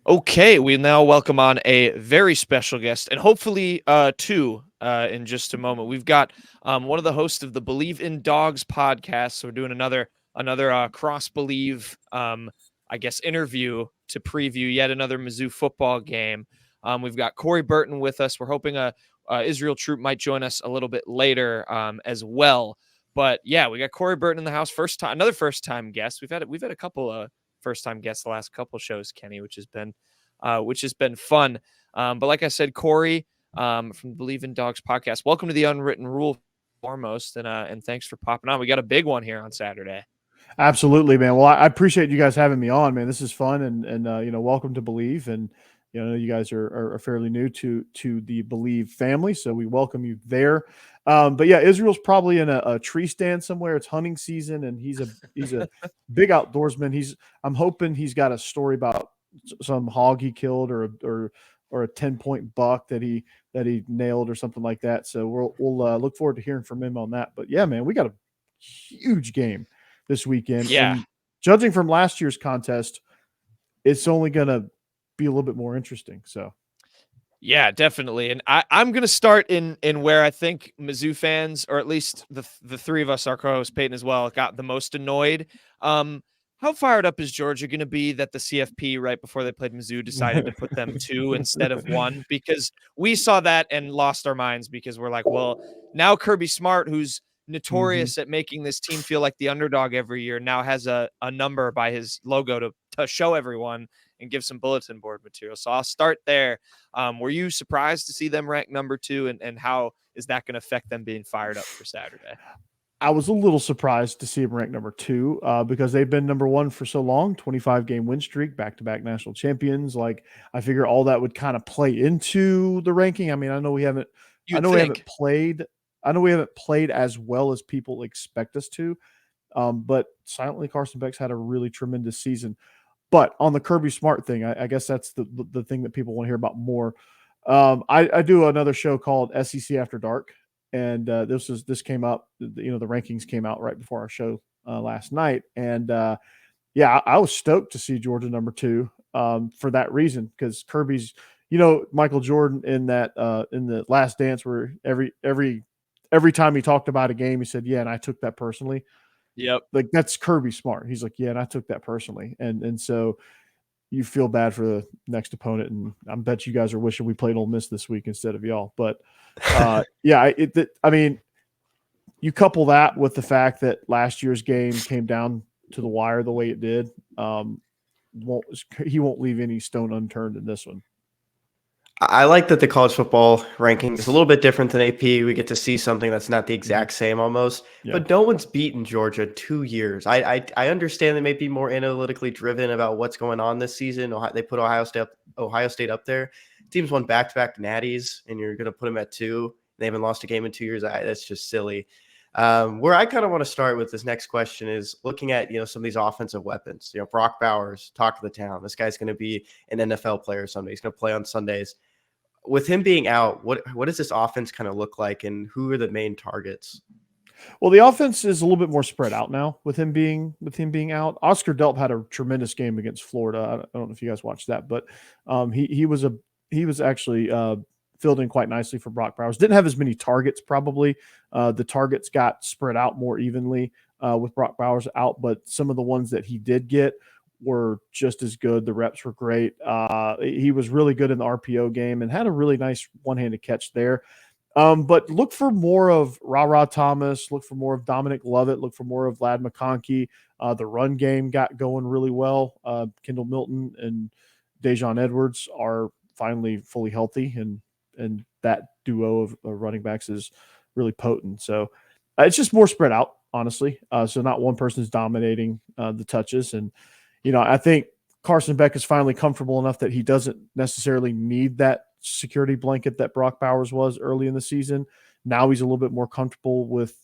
Okay, we now welcome on a very special guest, and hopefully two in just a moment. We've got one of the hosts of the Bleav in Dogs podcast. So we're doing another cross Bleav, I guess, interview to preview yet another Mizzou football game. We've got Corey Burton with us. We're hoping Israel Troop might join us a little bit later as well. But yeah, we got Corey Burton in the house. Another first time guest. We've had a couple of first time guests the last couple shows, Kenny, which has been fun. But like I said, Corey from the Bleav in Dogs podcast, welcome to the Unwritten Rule foremost, and thanks for popping on. We got a big one here on Saturday. Absolutely, man. Well, I appreciate you guys having me on, man. This is fun, and welcome to Bleav. And you guys are fairly new to the Bleav family, so we welcome you there. But yeah, Israel's probably in a tree stand somewhere. It's hunting season, and he's a big outdoorsman. I'm hoping he's got a story about some hog he killed or a 10-point buck that he nailed or something like that. So we'll look forward to hearing from him on that. But yeah, man, we got a huge game this weekend. Yeah. And judging from last year's contest, it's only going to be a little bit more interesting. So, yeah, definitely. And I'm going to start in where I think Mizzou fans, or at least the three of us, our co-host Peyton as well, got the most annoyed. How fired up is Georgia going to be that the CFP right before they played Mizzou decided to put them 2 instead of 1? Because we saw that and lost our minds because we're like, well, now Kirby Smart, who's notorious at making this team feel like the underdog every year, now has a number by his logo to show everyone and give some bulletin board material. So I'll start there. Were you surprised to see them ranked number 2, and how is that going to affect them being fired up for Saturday? I was a little surprised to see them ranked number 2 because they've been number 1 for so long, 25-game win streak, back-to-back national champions. Like, I figure all that would kind of play into the ranking. I mean, I know we haven't played as well as people expect us to. But silently, Carson Beck's had a really tremendous season. But on the Kirby Smart thing, I guess that's the thing that people want to hear about more. I do another show called SEC After Dark, and this came up. The rankings came out right before our show last night, and yeah, I was stoked to see Georgia number 2 for that reason, because Kirby's, Michael Jordan in the Last Dance, where every time he talked about a game, he said, "Yeah, and I took that personally." Yep. Like, that's Kirby Smart. He's like, "Yeah, and I took that personally," and so you feel bad for the next opponent, and I bet you guys are wishing we played Ole Miss this week instead of y'all. But yeah, I mean, you couple that with the fact that last year's game came down to the wire the way it did. He won't leave any stone unturned in this one. I like that the college football ranking is a little bit different than AP. We get to see something that's not the exact same almost, but no one's beaten Georgia 2 years. I understand they may be more analytically driven about what's going on this season. They put Ohio State up there. Teams won back-to-back natties, and you're going to put them at 2. They haven't lost a game in 2 years. That's just silly. Where I kind of want to start with this next question is looking at some of these offensive weapons. Brock Bowers, talk of the town. This guy's going to be an NFL player someday. He's going to play on Sundays. With him being out, what does this offense kind of look like, and who are the main targets? Well, the offense is a little bit more spread out now with him being out. Oscar Delp had a tremendous game against Florida. I don't know if you guys watched that, but he was actually filled in quite nicely for Brock Bowers. Didn't have as many targets probably. The targets got spread out more evenly with Brock Bowers out, but some of the ones that he did get were just as good. The reps were great. He was really good in the RPO game and had a really nice one-handed catch there. But look for more of Ra Thomas. Look for more of Dominic Lovett. Look for more of Ladd McConkey. The run game got going really well. Kendall Milton and Dejon Edwards are finally fully healthy, and that duo of running backs is really potent. So it's just more spread out, honestly. So not one person is dominating the touches. And I think Carson Beck is finally comfortable enough that he doesn't necessarily need that security blanket that Brock Bowers was early in the season. Now he's a little bit more comfortable with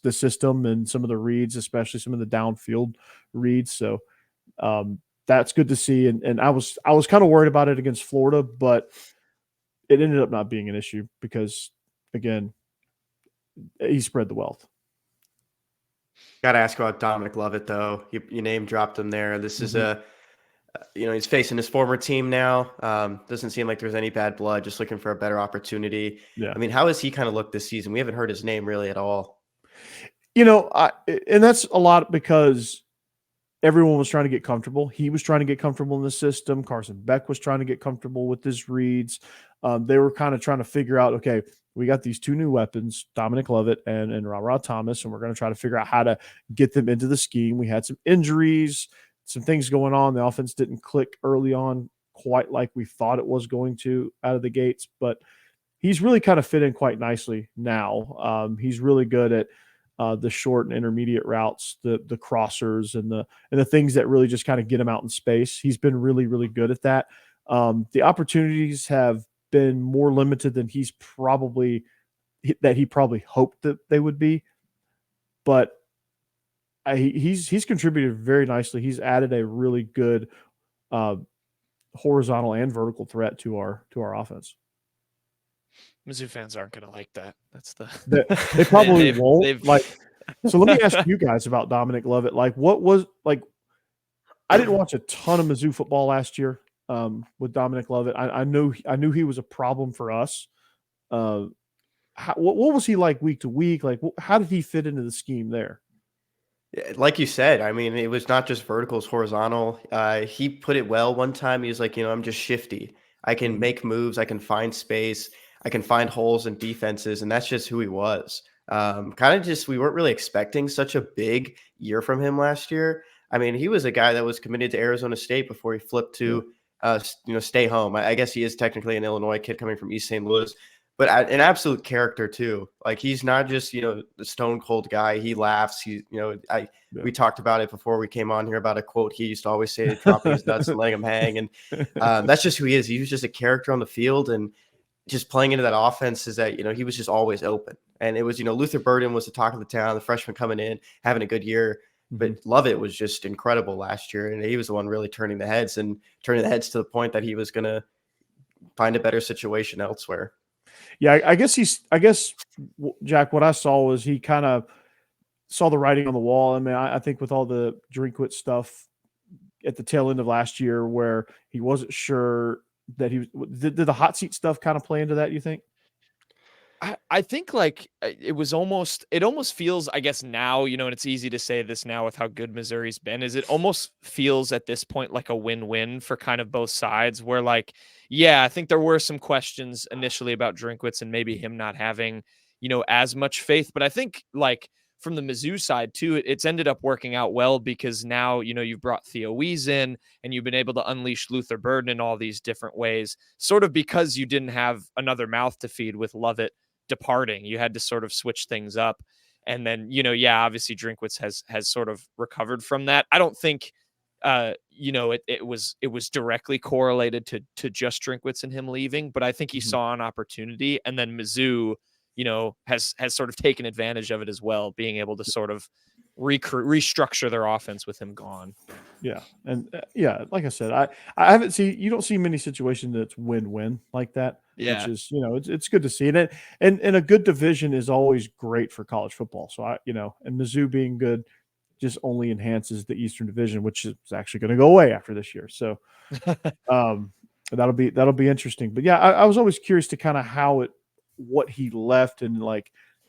the system and some of the reads, especially some of the downfield reads. So that's good to see. And I was kind of worried about it against Florida, but it ended up not being an issue because, again, he spread the wealth. Got to ask about Dominic Lovett, though. You name dropped him there. This is a He's facing his former team now. Doesn't seem like there's any bad blood, just looking for a better opportunity. Yeah. I mean, how has he kind of looked this season? We haven't heard his name really at all. And that's a lot because everyone was trying to get comfortable. He was trying to get comfortable in the system. Carson Beck was trying to get comfortable with his reads. They were kind of trying to figure out, okay, we got these two new weapons, Dominic Lovett and Ra Thomas, and we're going to try to figure out how to get them into the scheme. We had some injuries, some things going on. The offense didn't click early on quite like we thought it was going to out of the gates, but he's really kind of fit in quite nicely now. He's really good at the short and intermediate routes, the crossers, and the things that really just kind of get him out in space. He's been really, really good at that. The opportunities have been more limited than he probably hoped that they would be, but he's contributed very nicely. He's added a really good horizontal and vertical threat to our offense. Mizzou fans aren't going to like that. That's they probably won't. So let me ask you guys about Dominic Lovett. What was I didn't watch a ton of Mizzou football last year with Dominic Lovett. I knew he was a problem for us. What was he like week to week? How did he fit into the scheme there? Like you said, I mean, it was not just verticals, horizontal. He put it well one time. He was like, I'm just shifty. I can make moves. I can find space. I can find holes in defenses. And that's just who he was. We weren't really expecting such a big year from him last year. I mean, he was a guy that was committed to Arizona State before he flipped to, stay home. I guess he is technically an Illinois kid coming from East St. Louis, but an absolute character too. Like, he's not just, the stone cold guy. He laughs. We talked about it before we came on here about a quote he used to always say, dropping his nuts and letting him hang. And that's just who he is. He was just a character on the field, and just playing into that offense is that, he was just always open. And it was, Luther Burton was the talk of the town, the freshman coming in, having a good year. But Lovett was just incredible last year. And he was the one really turning the heads to the point that he was going to find a better situation elsewhere. Yeah, I guess Jack, what I saw was he kind of saw the writing on the wall. I mean, I think with all the Drinkwitz stuff at the tail end of last year where he wasn't sure that did the hot seat stuff kind of play into that, you think? I think it almost feels, I guess now, and it's easy to say this now with how good Missouri's been, is it almost feels at this point like a win-win for kind of both sides where I think there were some questions initially about Drinkwitz and maybe him not having, as much faith, but I think from the Mizzou side too, it's ended up working out well because now, you've brought Theo Wees in and you've been able to unleash Luther Burton in all these different ways, sort of because you didn't have another mouth to feed with Lovett departing. You had to sort of switch things up. And then, obviously Drinkwitz has sort of recovered from that. I don't think, it was directly correlated to just Drinkwitz and him leaving, but I think he saw an opportunity, and then Mizzou, has sort of taken advantage of it as well, being able to sort of restructure their offense with him gone. Yeah. And like I said, I haven't seen, you don't see many situations that's win-win like that, which is, it's good to see it. And a good division is always great for college football. So and Mizzou being good just only enhances the Eastern Division, which is actually going to go away after this year. So that'll be interesting. But I was always curious to kind of what he left, and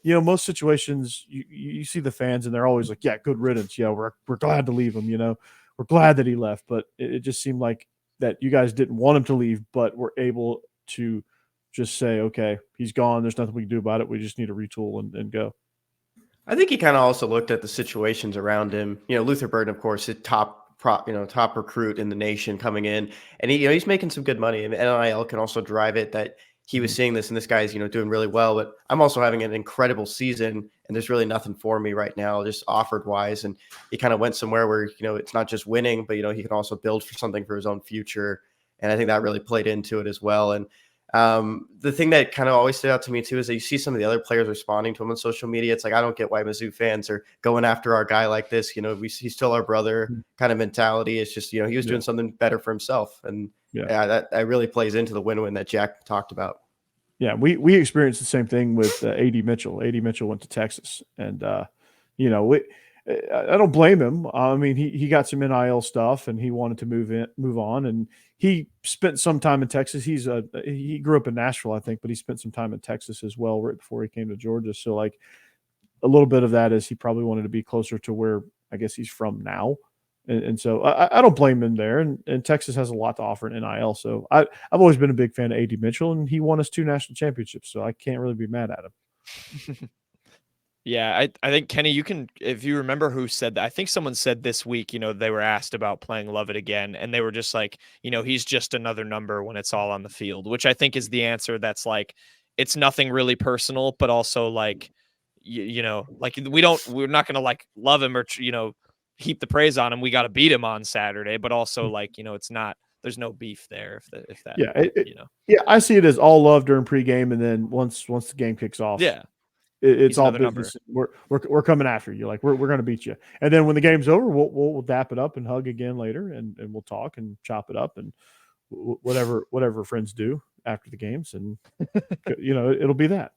most situations you see the fans and they're always like, yeah, good riddance. Yeah, we're glad to leave him. We're glad that he left, but it just seemed like that you guys didn't want him to leave, but were able to just say, okay, he's gone. There's nothing we can do about it. We just need to retool and go. I think he kind of also looked at the situations around him. Luther Burton, of course, top recruit in the nation coming in, and he's making some good money. And NIL can also drive it. That he was seeing this, and this guy's doing really well. But I'm also having an incredible season, and there's really nothing for me right now, just offered wise. And he kind of went somewhere where it's not just winning, but he can also build for something for his own future. And I think that really played into it as well. And the thing that kind of always stood out to me too is that you see some of the other players responding to him on social media. It's like, I don't get why Mizzou fans are going after our guy like this. He's still our brother kind of mentality. It's just, he was doing something better for himself. And that really plays into the win-win that Jack talked about. Yeah, we experienced the same thing with A.D. Mitchell. A.D. Mitchell went to Texas, and I don't blame him. I mean, he got some NIL stuff and he wanted to move on, and he spent some time in Texas. He grew up in Nashville, I think, but he spent some time in Texas as well right before he came to Georgia. So like a little bit of that is he probably wanted to be closer to where I guess he's from now. And so I don't blame him there. And Texas has a lot to offer in NIL. So I've always been a big fan of A.D. Mitchell, and he won us 2 national championships. So I can't really be mad at him. Yeah, I think, Kenny, you can, if you remember who said that, I think someone said this week, they were asked about playing Lovett again, and they were just like, he's just another number when it's all on the field, which I think is the answer. That's like, it's nothing really personal, but also like, like we're not going to like love him or, heap the praise on him. We got to beat him on Saturday, but also like, it's not, there's no beef there if that, yeah, I see it as all love during pregame. And then once the game kicks off, yeah, it's all business. We're coming after you. Like we're going to beat you. And then when the game's over, we'll dap it up and hug again later, and we'll talk and chop it up and whatever friends do after the games, and it'll be that.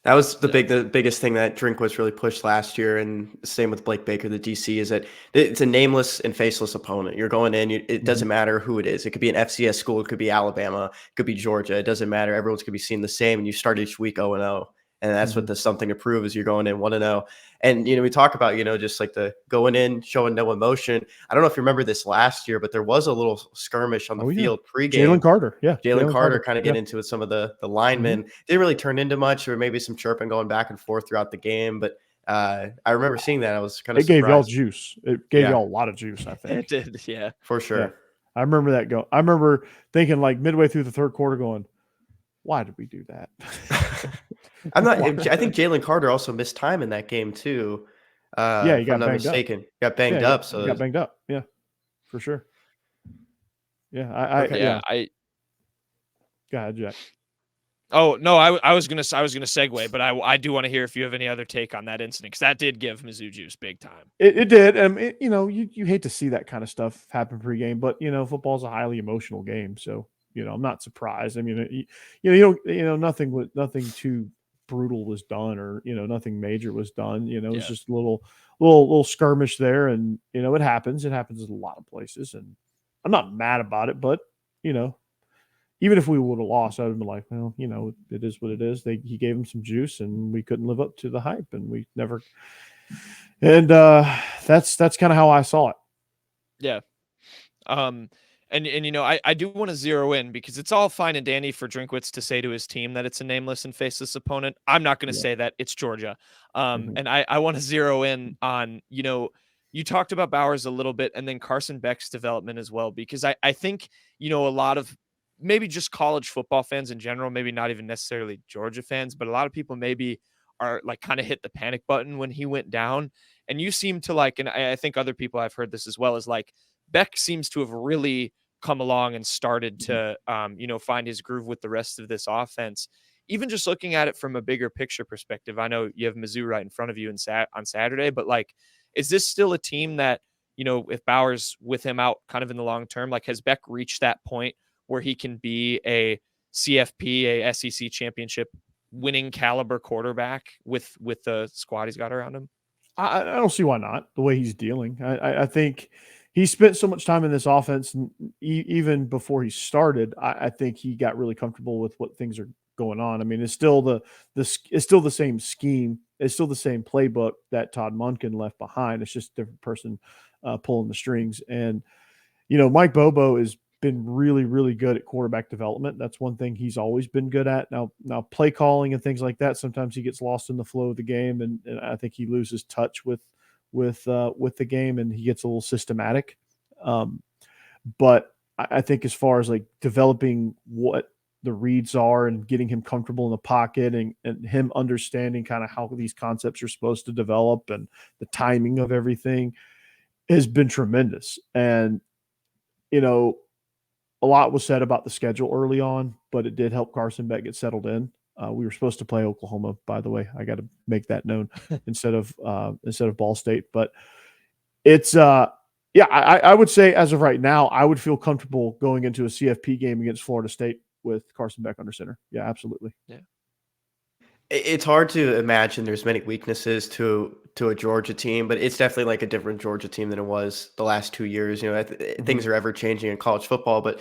That was the biggest thing that Drinkwitz really pushed last year, and same with Blake Baker, the DC, is that it's a nameless and faceless opponent. You're going in, it doesn't matter who it is. It could be an FCS school, it could be Alabama, it could be Georgia. It doesn't matter. Everyone's going to be seen the same, and you start each week 0-0. And that's what there's something to prove is you're going in 1-0. And, we talk about, just like the going in, showing no emotion. I don't know if you remember this last year, but there was a little skirmish on the field pregame. Jalen Carter. Yeah. Jalen Carter kind of get into it. Some of the linemen didn't really turn into much, or maybe some chirping going back and forth throughout the game. But I remember seeing that. I was kind of surprised. It gave y'all juice. It gave y'all a lot of juice, I think. It did. Yeah, for sure. Yeah. I remember that I remember thinking like midway through the third quarter going, why did we do that? I think Jalen Carter also missed time in that game too. He got banged up. Got banged up. So he got banged up. Yeah, for sure. Yeah, I go ahead, Jack. Oh no, I was gonna segue, but I do want to hear if you have any other take on that incident, because that did give Mizzou juice big time. It did, and you hate to see that kind of stuff happen pregame, but football's a highly emotional game, so I'm not surprised. I mean, nothing too brutal was done, or nothing major was done. It's just a little skirmish there, and it happens. It happens in a lot of places, and I'm not mad about it. But even if we would have lost, I'd have been like, well, it is what it is. He gave him some juice, and we couldn't live up to the hype, and we never. And that's kind of how I saw it. Yeah. And I do want to zero in, because it's all fine and dandy for Drinkwitz to say to his team that it's a nameless and faceless opponent. I'm not going to say that. It's Georgia. And I want to zero in on, you talked about Bowers a little bit, and then Carson Beck's development as well, because I think, a lot of maybe just college football fans in general, maybe not even necessarily Georgia fans, but a lot of people maybe are like kind of hit the panic button when he went down. And you seem to like, and I think other people I've heard this as well, is like, Beck seems to have really come along and started to, find his groove with the rest of this offense. Even just looking at it from a bigger picture perspective, I know you have Mizzou right in front of you on Saturday, but like, is this still a team that, if Bowers with him out kind of in the long term, like, has Beck reached that point where he can be a CFP, a SEC championship winning caliber quarterback with the squad he's got around him? I don't see why not, the way he's dealing. I think he spent so much time in this offense, and even before he started, I think he got really comfortable with what things are going on. I mean, it's still the same scheme. It's still the same playbook that Todd Monken left behind. It's just a different person pulling the strings. And, Mike Bobo has been really, really good at quarterback development. That's one thing he's always been good at. Now play calling and things like that, sometimes he gets lost in the flow of the game, and I think he loses touch with the game, and he gets a little systematic. But I think as far as like developing what the reads are and getting him comfortable in the pocket, and him understanding kind of how these concepts are supposed to develop and the timing of everything has been tremendous. And, a lot was said about the schedule early on, but it did help Carson Beck get settled in. We were supposed to play Oklahoma, by the way. I got to make that known instead of Ball State. But it's I would say as of right now, I would feel comfortable going into a CFP game against Florida State with Carson Beck under center. Yeah, absolutely. Yeah. It's hard to imagine there's many weaknesses to a Georgia team, but it's definitely like a different Georgia team than it was the last 2 years. Things are ever changing in college football, but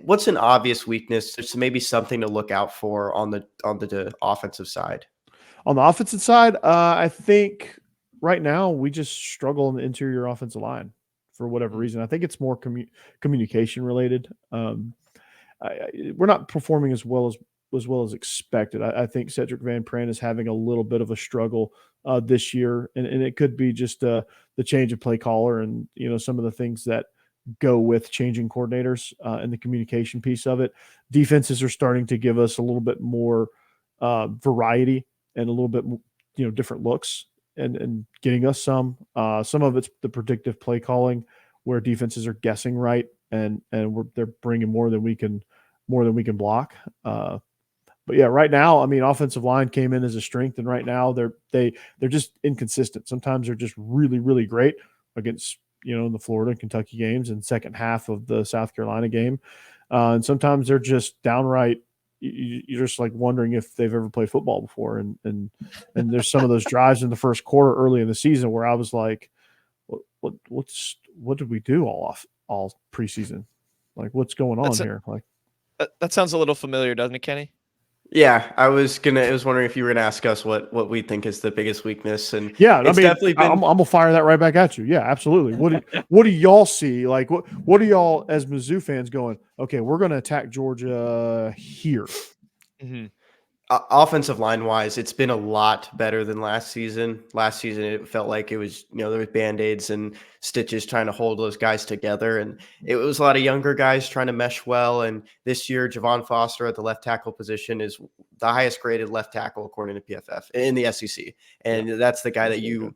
what's an obvious weakness? There's maybe something to look out for on the offensive side. On the offensive side, I think right now we just struggle in the interior offensive line for whatever reason. I think it's more communication related. We're not performing as well as expected. I think Cedric Van Pran is having a little bit of a struggle this year, and it could be just the change of play caller and some of the things that go with changing coordinators and the communication piece of it. Defenses are starting to give us a little bit more variety and a little bit different looks and getting us some. Some of it's the predictive play calling where defenses are guessing right and they're bringing more than we can block. But yeah, right now, I mean, offensive line came in as a strength, and right now they're just inconsistent. Sometimes they're just really, really great against the Florida and Kentucky games and second half of the South Carolina game, and sometimes they're just downright. You're just like wondering if they've ever played football before, and there's some of those drives in the first quarter early in the season where I was like, what did we do all preseason? Like, what's going on here? Like, that sounds a little familiar, doesn't it, Kenny? Yeah, I was wondering if you were gonna ask us what we think is the biggest weakness, and yeah, it's definitely been. I'm gonna fire that right back at you. Yeah, absolutely. What do y'all see? Like, what do y'all as Mizzou fans going? Okay, we're gonna attack Georgia here. Mm-hmm. Offensive line wise, it's been a lot better than last season. Last season, it felt like it was, there was band-aids and stitches trying to hold those guys together. And it was a lot of younger guys trying to mesh well. And this year, Javon Foster at the left tackle position is the highest graded left tackle according to PFF in the SEC. And that's the guy that you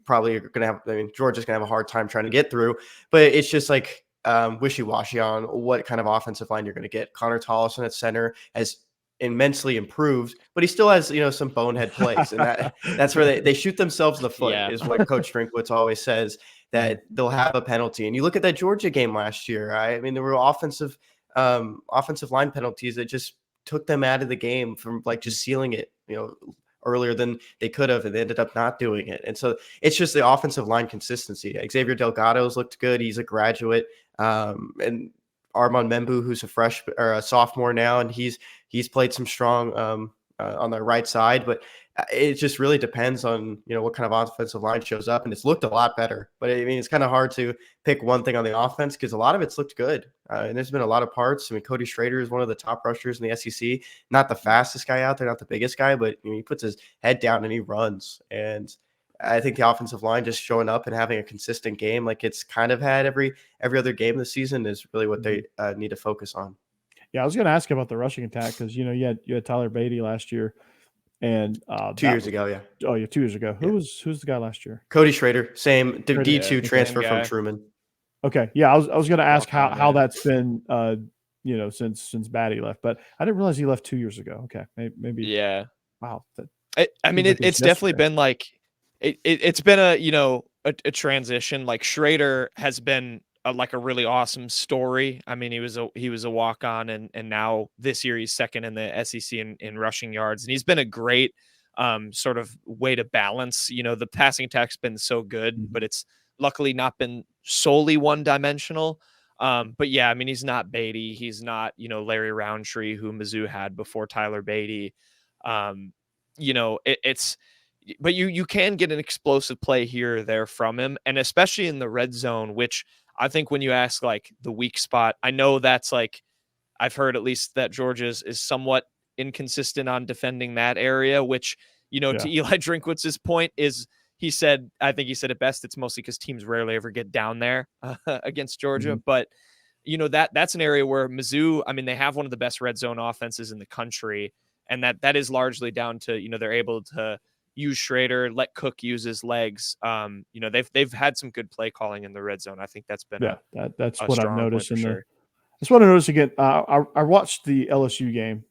probably are going to have. I mean, Georgia's going to have a hard time trying to get through, but it's just like wishy-washy on what kind of offensive line you're going to get. Connor Tollison at center has immensely improved, but he still has some bonehead plays, and that's where they shoot themselves in the foot. Yeah. Is what Coach Drinkwitz always says, that they'll have a penalty. And you look at that Georgia game last year. I mean, there were offensive line penalties that just took them out of the game from like just sealing it earlier than they could have, and they ended up not doing it. And so it's just the offensive line consistency. Xavier Delgado's looked good. He's a graduate, and Armand Membu, who's a freshman or a sophomore now, and he's played some strong on the right side. But it just really depends on what kind of offensive line shows up, and it's looked a lot better. But I mean, it's kind of hard to pick one thing on the offense because a lot of it's looked good, and there's been a lot of parts. I mean, Cody Schrader is one of the top rushers in the SEC, not the fastest guy out there, not the biggest guy, but he puts his head down and he runs. And I think the offensive line just showing up and having a consistent game like it's kind of had every other game this season is really what they need to focus on. Yeah, I was going to ask about the rushing attack because you had Tyler Beatty last year, and 2 years ago, yeah. Oh yeah, 2 years ago. Who's the guy last year? Cody Schrader, same D2 transfer from guy. Truman. Okay, yeah, I was going to ask how that's been since Batty left, but I didn't realize he left 2 years ago. Okay, maybe. Yeah. Wow. I mean, it's definitely been like it's been a transition. Like Schrader has been like a really awesome story. I mean, he was a walk on, and now this year he's second in the SEC in rushing yards, and he's been a great sort of way to balance. The passing attack's been so good, but it's luckily not been solely one dimensional. But yeah, I mean, he's not Beatty. He's not Larry Roundtree, who Mizzou had before Tyler Beatty. It's but you can get an explosive play here or there from him, and especially in the red zone, which I think when you ask like the weak spot, I know that's like I've heard at least that Georgia is somewhat inconsistent on defending that area, which to Eli Drinkwitz's point is I think he said it best. It's mostly because teams rarely ever get down there against Georgia, but that's an area where Mizzou, I mean, they have one of the best red zone offenses in the country. And that is largely down to, they're able to use Schrader, let Cook use his legs. They've had some good play calling in the red zone. I think that's been that's what I've noticed that's what I noticed again. I watched the LSU game,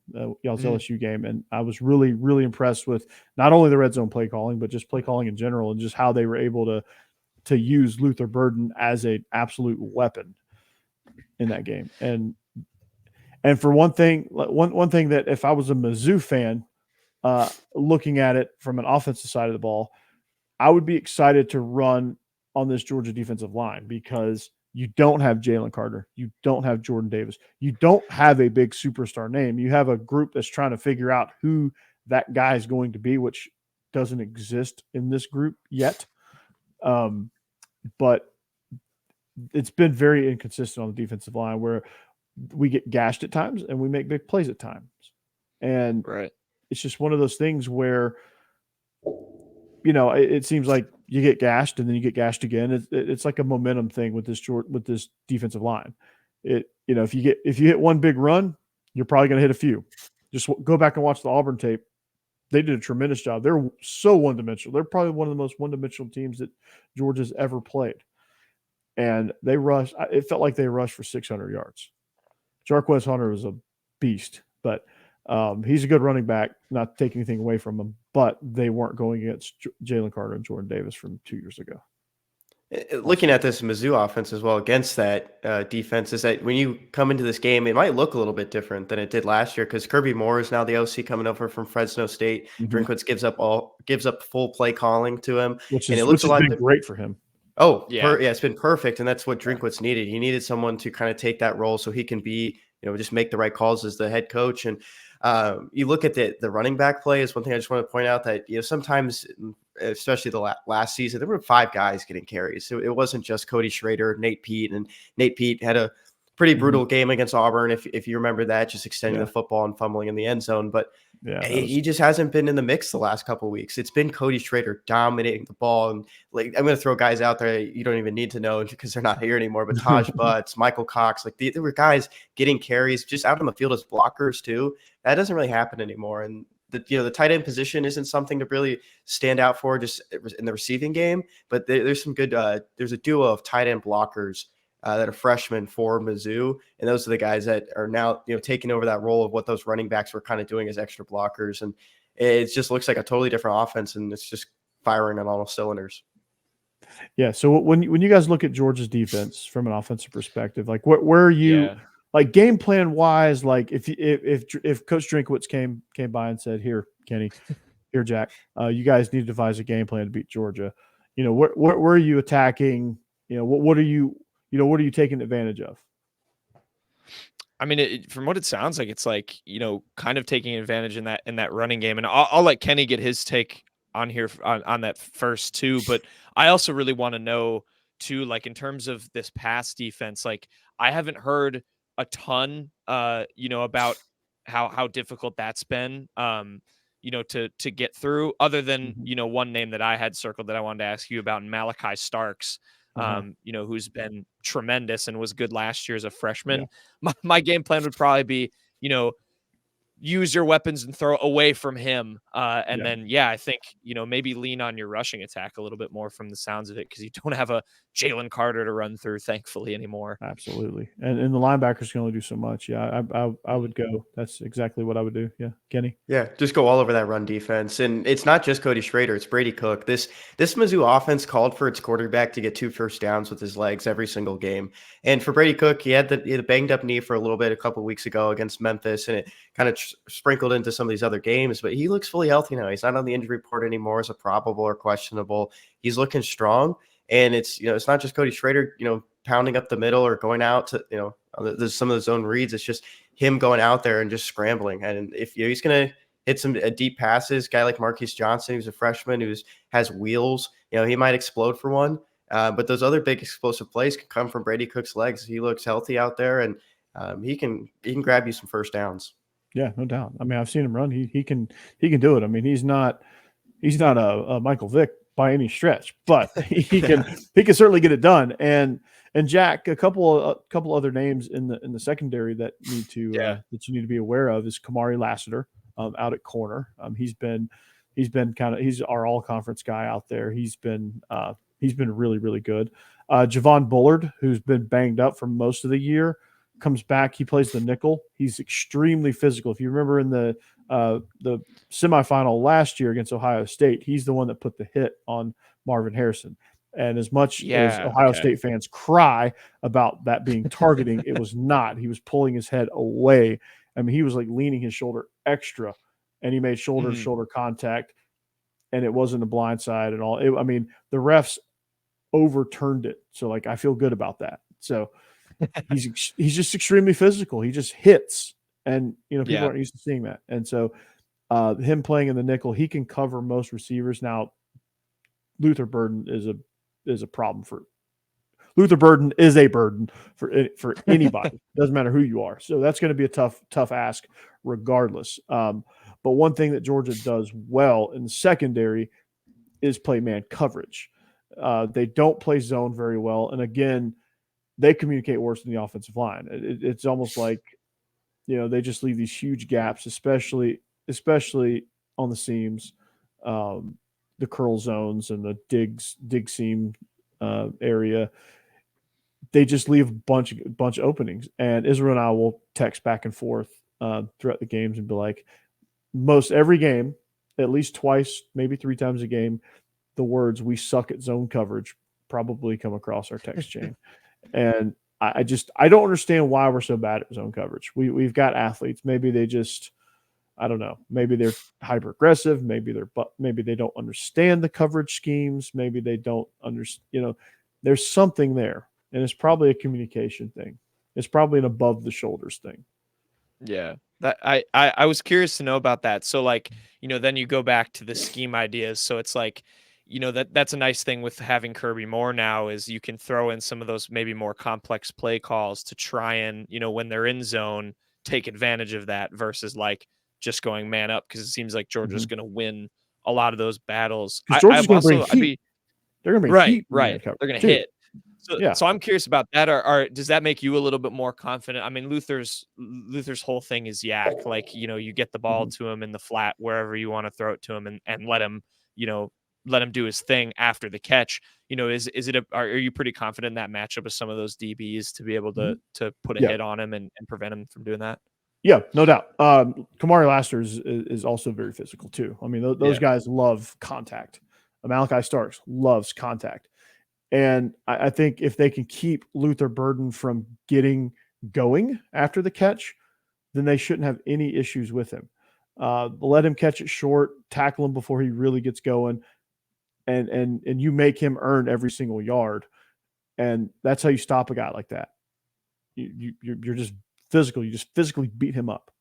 y'all's LSU game, and I was really, really impressed with not only the red zone play calling, but just play calling in general, and just how they were able to use Luther Burton as an absolute weapon in that game. And for one thing that if I was a Mizzou fan, looking at it from an offensive side of the ball, I would be excited to run on this Georgia defensive line because you don't have Jalen Carter. You don't have Jordan Davis. You don't have a big superstar name. You have a group that's trying to figure out who that guy is going to be, which doesn't exist in this group yet. But it's been very inconsistent on the defensive line where we get gashed at times and we make big plays at times. And it's just one of those things where, it seems like you get gashed and then you get gashed again. It's like a momentum thing with this defensive line. If you hit one big run, you're probably going to hit a few. Just go back and watch the Auburn tape. They did a tremendous job. They're so one-dimensional. They're probably one of the most one-dimensional teams that Georgia's ever played. And they rushed. It felt like they rushed for 600 yards. Jarquez Hunter was a beast, but he's a good running back, not taking anything away from him, but they weren't going against Jalen Carter and Jordan Davis from 2 years ago. Looking at this Mizzou offense as well against that defense is that when you come into this game, it might look a little bit different than it did last year because Kirby Moore is now the OC coming over from Fresno State. Mm-hmm. Drinkwitz gives up full play calling to him, which has been great for him. Oh, yeah, it's been perfect, and that's what Drinkwitz needed. He needed someone to kind of take that role so he can be, just make the right calls as the head coach. And you look at the running back play is one thing I just want to point out that sometimes, especially the last season, there were 5 guys getting carries. So it wasn't just Cody Schrader, Nate Pete had a pretty brutal game against Auburn, if you remember that, just extending the football and fumbling in the end zone. But he just hasn't been in the mix the last couple of weeks. It's been Cody Schrader dominating the ball. And I'm going to throw guys out there you don't even need to know because they're not here anymore. But Taj Butts, Michael Cox, there were guys getting carries just out on the field as blockers too. That doesn't really happen anymore. And the tight end position isn't something to really stand out for just in the receiving game. But there's some good. There's a duo of tight end blockers that are freshmen for Mizzou, and those are the guys that are now taking over that role of what those running backs were kind of doing as extra blockers, and it just looks like a totally different offense, and it's just firing on all cylinders. Yeah. So when you guys look at Georgia's defense from an offensive perspective, like where are you, like game plan wise, like if Coach Drinkwitz came by and said, "Here, Kenny, here, Jack, you guys need to devise a game plan to beat Georgia," where are you attacking? What are you? What are you taking advantage of? I mean, from what it sounds like, it's like, kind of taking advantage in that running game. And I'll let Kenny get his take on here on that first too. But I also really want to know too, like in terms of this pass defense, like I haven't heard a ton, about how difficult that's been, to get through other than, one name that I had circled that I wanted to ask you about, Malachi Starks. Who's been tremendous and was good last year as a freshman. Yeah. My game plan would probably be, use your weapons and throw away from him. Then, I think, maybe lean on your rushing attack a little bit more from the sounds of it, because you don't have a Jalen Carter to run through, thankfully, anymore. Absolutely. And the linebackers can only do so much. Yeah, I would go. That's exactly what I would do. Yeah. Kenny? Yeah, just go all over that run defense. And it's not just Cody Schrader, it's Brady Cook. This Mizzou offense called for its quarterback to get 2 first downs with his legs every single game. And for Brady Cook, he had the banged up knee for a little bit a couple of weeks ago against Memphis, and it kind of sprinkled into some of these other games. But he looks fully healthy now. He's not on the injury report anymore as a probable or questionable. He's looking strong. And it's, it's not just Cody Schrader, pounding up the middle or going out to, there's some of the zone reads. It's just him going out there and just scrambling. And if he's going to hit some deep passes, guy like Marquise Johnson, who's a freshman, has wheels, he might explode for one. But those other big explosive plays can come from Brady Cook's legs. He looks healthy out there, and he can grab you some first downs. Yeah, no doubt. I mean, I've seen him run. He can do it. I mean, he's not a Michael Vick by any stretch, but he can certainly get it done. And Jack, a couple other names in the secondary that need to that you need to be aware of is Kamari Lassiter out at corner. He's been he's our all conference guy out there. He's been really, really good. Javon Bullard, who's been banged up for most of the year, comes back. He plays the nickel. He's extremely physical. If you remember in the semifinal last year against Ohio State, he's the one that put the hit on Marvin Harrison. And as much as Ohio State fans cry about that being targeting, it was not. He was pulling his head away. I mean, he was like leaning his shoulder extra. and he made shoulder to Mhm. shoulder contact, and it wasn't a blind side at all. I mean, the refs overturned it, so like I feel good about that. So he's just extremely physical. He just hits, and people Yeah. aren't used to seeing that. And so him playing in the nickel, he can cover most receivers. Now, Luther Burden is a problem for Luther Burden is a burden for anybody. Doesn't matter who you are. So that's going to be a tough ask, regardless. But one thing that Georgia does well in the secondary is play man coverage. They don't play zone very well, and again, they communicate worse than the offensive line. It's almost like they just leave these huge gaps, especially on the seams, the curl zones and the dig seam area. They just leave a bunch of openings, and Israel and I will text back and forth throughout the games and be like, most every game, at least twice, maybe 3 times a game, the words "we suck at zone coverage" probably come across our text chain. And I don't understand why we're so bad at zone coverage. We've got athletes. Maybe they just, I don't know. Maybe they're hyper aggressive. Maybe they don't understand the coverage schemes. Maybe they don't understand. There's something there, and it's probably a communication thing. It's probably an above the shoulders thing. Yeah, that I was curious to know about that. So like, then you go back to the scheme ideas. So it's like, that's a nice thing with having Kirby Moore now is you can throw in some of those maybe more complex play calls to try and, when they're in zone, take advantage of that versus like just going man up, because it seems like Georgia's going to win a lot of those battles. Because Georgia's I've going to bring also heat. They're going to bring right, heat. right. Coverage They're going to too. hit. So, Yeah. so I'm curious about that. Does that make you a little bit more confident? I mean, Luther's whole thing is yak. Like, you get the ball to him in the flat wherever you want to throw it to him, and let him, let him do his thing after the catch. Are you pretty confident in that matchup with some of those DBs to be able to put a hit on him and prevent him from doing that? Yeah, no doubt. Kamari Lassiter is also very physical too. I mean, those guys love contact. Malachi Starks loves contact. And I think if they can keep Luther Burden from getting going after the catch, then they shouldn't have any issues with him. Let him catch it short, tackle him before he really gets going, and you make him earn every single yard. And that's how you stop a guy like that. You're just physical. You just physically beat him up.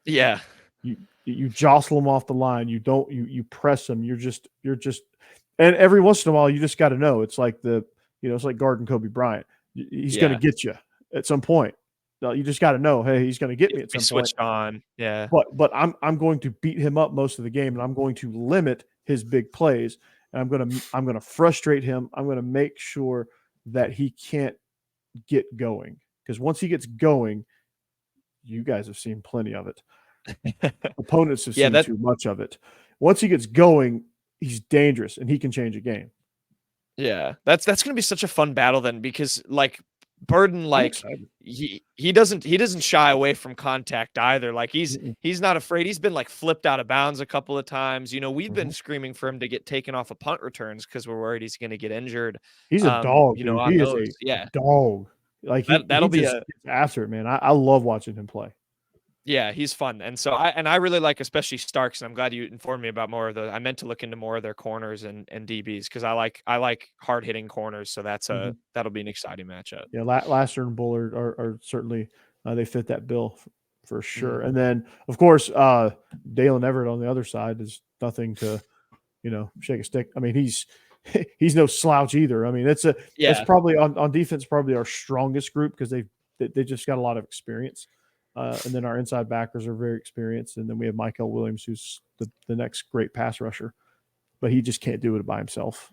Yeah. You jostle him off the line. You press him. You're just, and every once in a while, you just got to know. It's like it's like guarding Kobe Bryant. He's going to get you at some point. You just got to know, hey, he's going to get me at some point. Switched on. Yeah. But I'm going to beat him up most of the game, and I'm going to limit his big plays. And I'm going to frustrate him. I'm going to make sure that he can't get going, because once he gets going, you guys have seen plenty of it. Opponents have seen too much of it. Once he gets going, he's dangerous, and he can change a game. Yeah, that's going to be such a fun battle then, because like Burton, like he doesn't shy away from contact either. Like he's not afraid. He's been like flipped out of bounds a couple of times. We've been screaming for him to get taken off of punt returns because we're worried he's going to get injured. He's a dog, dude. He is a dog. Like that'll be gets after it, man. I love watching him play. Yeah, he's fun. And so I really like especially Starks, and I'm glad you informed me about more of I meant to look into more of their corners and DBs, because I like hard hitting corners. So that'll be an exciting matchup. Yeah, Lassiter and Bullard are certainly they fit that bill for sure. And then of course Dalen Everett on the other side is nothing to shake a stick. I mean, he's no slouch either. I mean, it's probably on defense probably our strongest group, because they just got a lot of experience. And then our inside backers are very experienced. And then we have Michael Williams, who's the next great pass rusher, but he just can't do it by himself.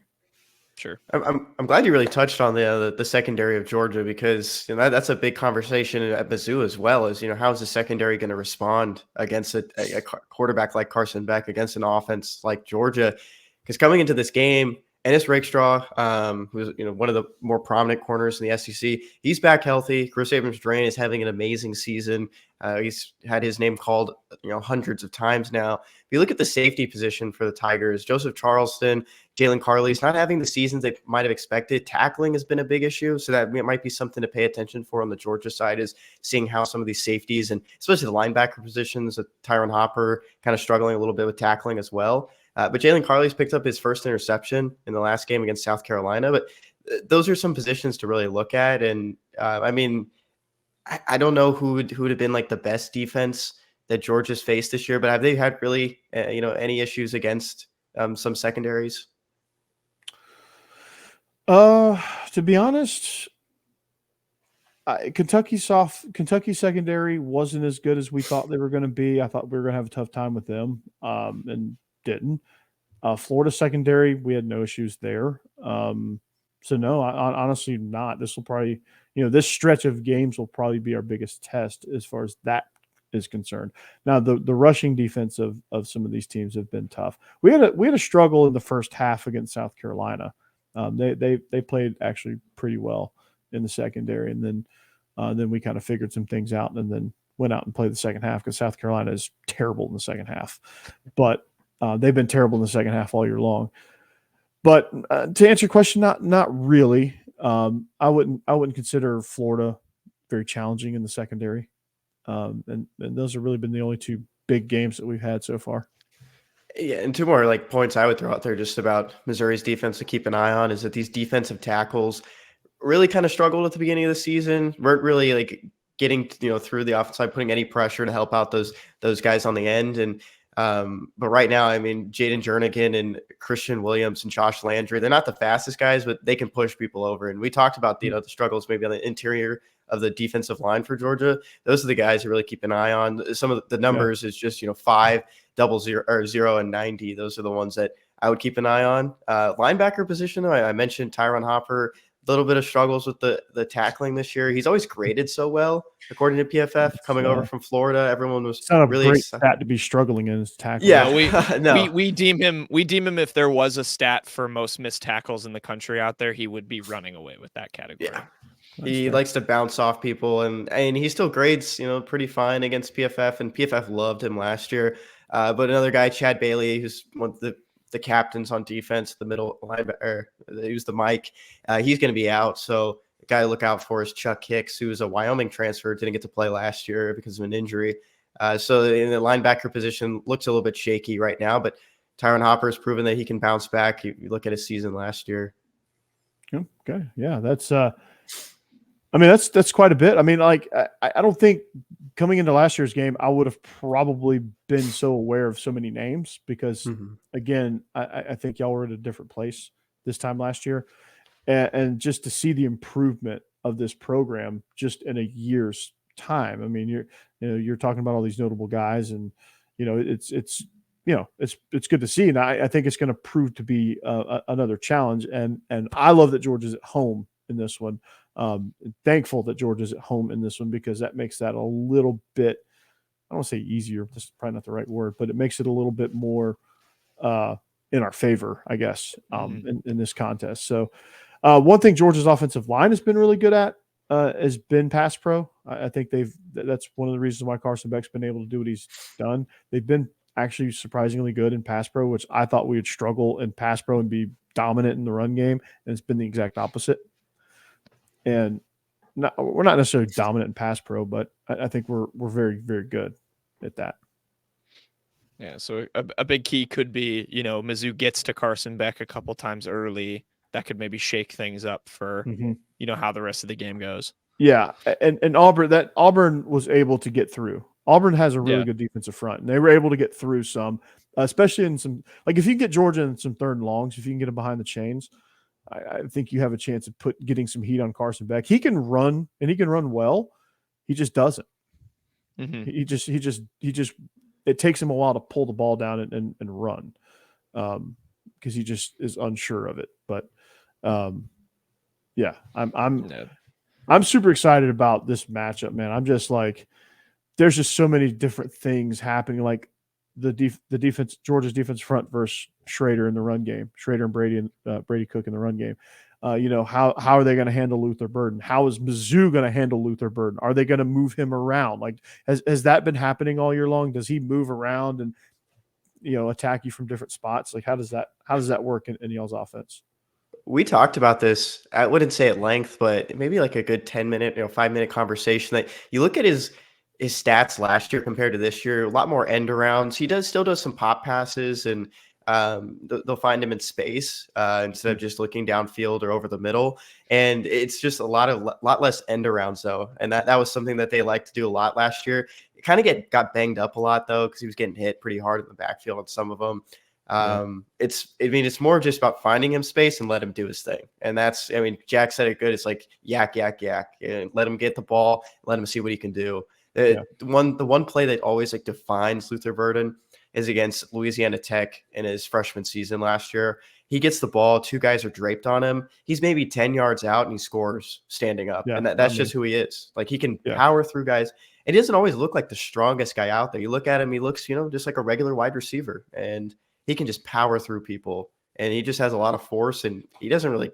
Sure. I'm glad you really touched on the secondary of Georgia, because that's a big conversation at Mizzou as well. As how is the secondary going to respond against a quarterback like Carson Beck, against an offense like Georgia? Because coming into this game, Ennis Rakestraw, who's one of the more prominent corners in the SEC, he's back healthy. Chris Abrams-Drain is having an amazing season. He's had his name called hundreds of times now. If you look at the safety position for the Tigers, Joseph Charleston, Jalen Carley's not having the seasons they might have expected. Tackling has been a big issue, so that might be something to pay attention for on the Georgia side, is seeing how some of these safeties, and especially the linebacker positions, Tyron Hopper kind of struggling a little bit with tackling as well. But Jalen Carley's picked up his first interception in the last game against South Carolina. But those are some positions to really look at. And I don't know who would have been like the best defense that Georgia's faced this year, but have they had really any issues against some secondaries? To be honest, Kentucky secondary wasn't as good as we thought they were going to be. I thought we were going to have a tough time with them, and didn't. Florida secondary, we had no issues there. So no, honestly not. This will probably, this stretch of games will probably be our biggest test as far as that is concerned. Now, the rushing defense of some of these teams have been tough. We had a struggle in the first half against South Carolina. They played actually pretty well in the secondary, and then we kind of figured some things out, and then went out and played the second half, because South Carolina is terrible in the second half. But they've been terrible in the second half all year long. But to answer your question, not really. I wouldn't consider Florida very challenging in the secondary, and those have really been the only two big games that we've had so far. Yeah, and two more points I would throw out there just about Missouri's defense to keep an eye on is that these defensive tackles really kind of struggled at the beginning of the season. Weren't really getting through the offensive side, putting any pressure to help out those guys on the end. And but right now, Jaden Jernigan and Christian Williams and Josh Landry, they're not the fastest guys, but they can push people over. And we talked about the struggles maybe on the interior of the defensive line for Georgia. Those are the guys to really keep an eye on. Some of the numbers is just 5, 00, or 0 and 90. Those are the ones that I would keep an eye on. Linebacker position, though, I mentioned Tyron Hopper. A little bit of struggles with the tackling this year. He's always graded so well, according to PFF, coming over from Florida. Everyone was really great excited. Stat to be struggling in his tackling. Yeah, we deem him if there was a stat for most missed tackles in the country out there, he would be running away with that category. Yeah. He likes to bounce off people, and he still grades pretty fine against PFF, and PFF loved him last year. But another guy, Chad Bailey, who's one of the captains on defense, the middle linebacker, who's the Mike, he's going to be out. So the guy to look out for is Chuck Hicks, who was a Wyoming transfer, didn't get to play last year because of an injury. So in the linebacker position, looks a little bit shaky right now, but Tyron Hopper has proven that he can bounce back. You look at his season last year. Okay. Yeah, that's quite a bit. I don't think coming into last year's game, I would have probably been so aware of so many names because, again, I think y'all were at a different place this time last year. And just to see the improvement of this program just in a year's time. You're talking about all these notable guys, and it's good to see. And I think it's going to prove to be another challenge. And I love that Georgia's at home in this one. Thankful that Georgia's at home in this one, because that makes that a little bit, I don't want to say easier, that's probably not the right word, but it makes it a little bit more in our favor, I guess, in this contest. So one thing Georgia's offensive line has been really good at has been pass pro. I think that's one of the reasons why Carson Beck's been able to do what he's done. They've been actually surprisingly good in pass pro, which I thought we would struggle in pass pro and be dominant in the run game, and it's been the exact opposite. And we're not necessarily dominant in pass pro, but I think we're very, very good at that. Yeah, so a big key could be, Mizzou gets to Carson Beck a couple times early. That could maybe shake things up for, how the rest of the game goes. Yeah, and Auburn was able to get through. Auburn has a really good defensive front, and they were able to get through some, especially in some, if you can get Georgia in some third and longs, if you can get them behind the chains, I think you have a chance of getting some heat on Carson Beck. He can run, and he can run well. He just doesn't. He just it takes him a while to pull the ball down and run, because he just is unsure of it. But yeah, I'm super excited about this matchup, man. I'm just there's just so many different things happening, like the defense, Georgia's defense front versus Schrader in the run game, Schrader and Brady Cook in the run game. How are they going to handle Luther Burton? How is Mizzou going to handle Luther Burton? Are they going to move him around? Like, has that been happening all year long? Does he move around and attack you from different spots? Like, how does that work in y'all's offense? We talked about this. I wouldn't say at length, but maybe like a good 10-minute, 5-minute conversation. That you look at his stats last year compared to this year, a lot more end arounds. He still does some pop passes, and they'll find him in space instead of just looking downfield or over the middle. And it's just a lot less end arounds though, and that was something that they liked to do a lot last year. It kind of got banged up a lot though, because he was getting hit pretty hard in the backfield on some of them. It's more just about finding him space and let him do his thing. And Jack said it good. It's like yak, and let him get the ball, let him see what he can do. The one play that always like defines Luther Burton is against Louisiana Tech in his freshman season last year. He gets the ball, 2 guys are draped on him. He's maybe 10 yards out and he scores standing up. And that's just who he is. Like, he can power through guys. And he doesn't always look like the strongest guy out there. You look at him, he looks, just like a regular wide receiver. And he can just power through people, and he just has a lot of force, and he doesn't really,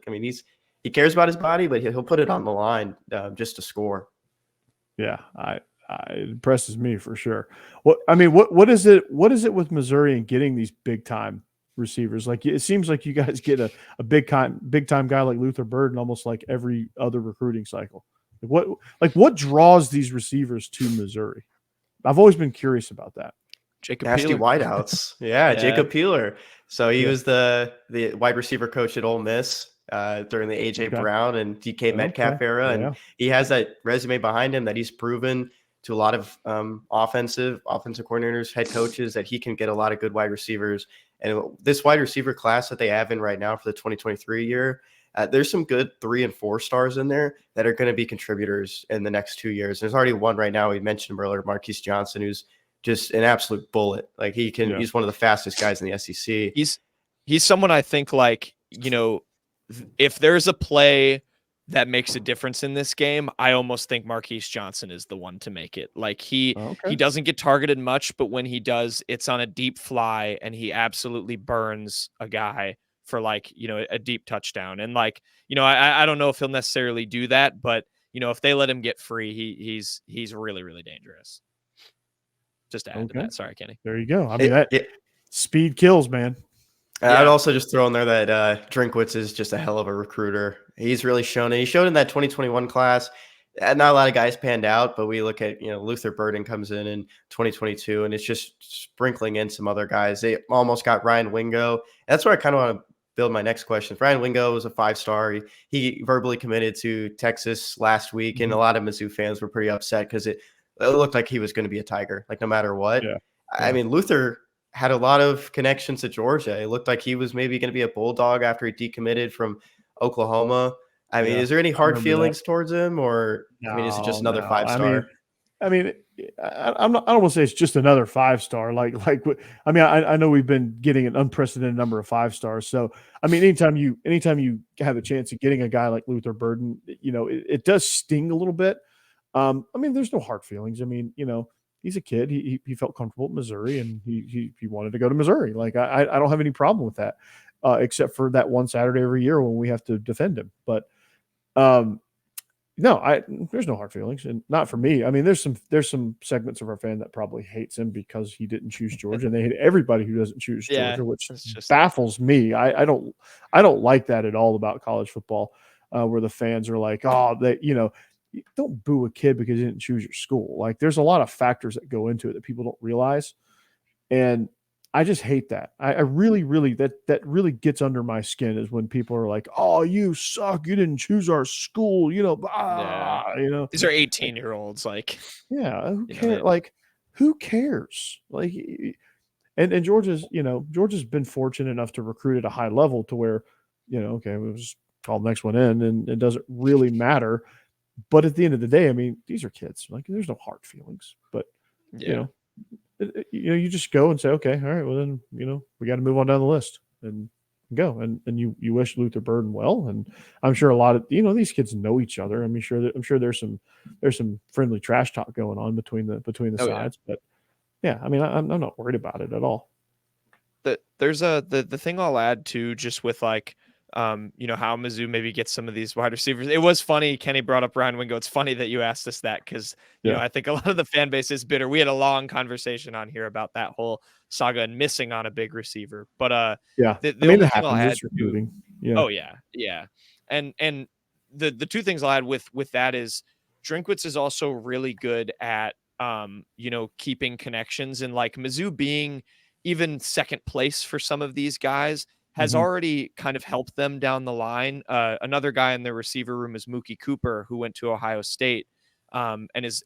he cares about his body, but he'll put it on the line just to score. Yeah. It impresses me for sure. What is it with Missouri and getting these big time receivers? Like, it seems like you guys get a big time guy like Luther Burton almost like every other recruiting cycle. What draws these receivers to Missouri? I've always been curious about that. Nasty wideouts. Yeah, Jacob Peeler. So he was the wide receiver coach at Ole Miss during the A.J. Brown and DK Metcalf era. And he has that resume behind him that he's proven to a lot of offensive coordinators, head coaches, that he can get a lot of good wide receivers. And this wide receiver class that they have in right now for the 2023 year, there's some good 3 and 4 stars in there that are going to be contributors in the next 2 years. There's already one right now. We mentioned him earlier, Marquise Johnson, who's just an absolute bullet. Like, he's one of the fastest guys in the SEC. He's someone I think, like, if there's a play that makes a difference in this game, I almost think Marquise Johnson is the one to make it. Like, he doesn't get targeted much, but when he does, it's on a deep fly, and he absolutely burns a guy for, like, a deep touchdown. And, like, I don't know if he'll necessarily do that, but if they let him get free, he's really, really dangerous. Just to add to that. Sorry, Kenny. There you go. Speed kills, man. I'd also just throw in there that Drinkwitz is just a hell of a recruiter. He's really shown it. He showed in that 2021 class. Not a lot of guys panned out, but we look at, Luther Burton comes in 2022, and it's just sprinkling in some other guys. They almost got Ryan Wingo. That's where I kind of want to build my next question. Ryan Wingo was a 5-star. He verbally committed to Texas last week, and a lot of Mizzou fans were pretty upset because it looked like he was going to be a Tiger, like, no matter what. Luther had a lot of connections to Georgia. It looked like he was maybe going to be a Bulldog after he decommitted from Oklahoma. Is there any hard feelings towards him, or is it just another 5-star? I don't want to say it's just another 5-star. I know we've been getting an unprecedented number of 5-stars. So, anytime you have a chance of getting a guy like Luther Burton, it does sting a little bit. There's no hard feelings. He's a kid. He felt comfortable at Missouri, and he wanted to go to Missouri. Like, I don't have any problem with that, except for that one Saturday every year when we have to defend him. But no, there's no hard feelings, and not for me. There's some segments of our fan that probably hates him because he didn't choose Georgia, and they hate everybody who doesn't choose Georgia, which just baffles me. I don't like that at all about college football, where the fans are like, oh, don't boo a kid because he didn't choose your school. Like, there's a lot of factors that go into it that people don't realize. And I just hate that. I really, really, that really gets under my skin, is when people are like, oh, you suck. You didn't choose our school. These are 18-year-olds. Like, who cares? Who cares? Like, and Georgia's been fortunate enough to recruit at a high level to where, we'll just call the next one in, and it doesn't really matter. But at the end of the day, these are kids. Like, there's no hard feelings. But you just go and say, okay, all right, well then, we got to move on down the list and go. And you wish Luther Burton well. And I'm sure a lot of these kids know each other. I'm sure there's some friendly trash talk going on between the sides. But I'm not worried about it at all. the thing I'll add to, just with like you know, how Mizzou maybe gets some of these wide receivers. It was funny, Kenny brought up Ryan Wingo. It's funny that you asked us that, because you know, I think a lot of the fan base is bitter. We had a long conversation on here about that whole saga and missing on a big receiver. But the I mean, only it thing I'll happens. add It's to, recruiting. Yeah. oh yeah. And the two things I'll add with that is Drinkwitz is also really good at you know, keeping connections, and like Mizzou being even second place for some of these guys has already kind of helped them down the line. Another guy in their receiver room is Mookie Cooper, who went to Ohio State and is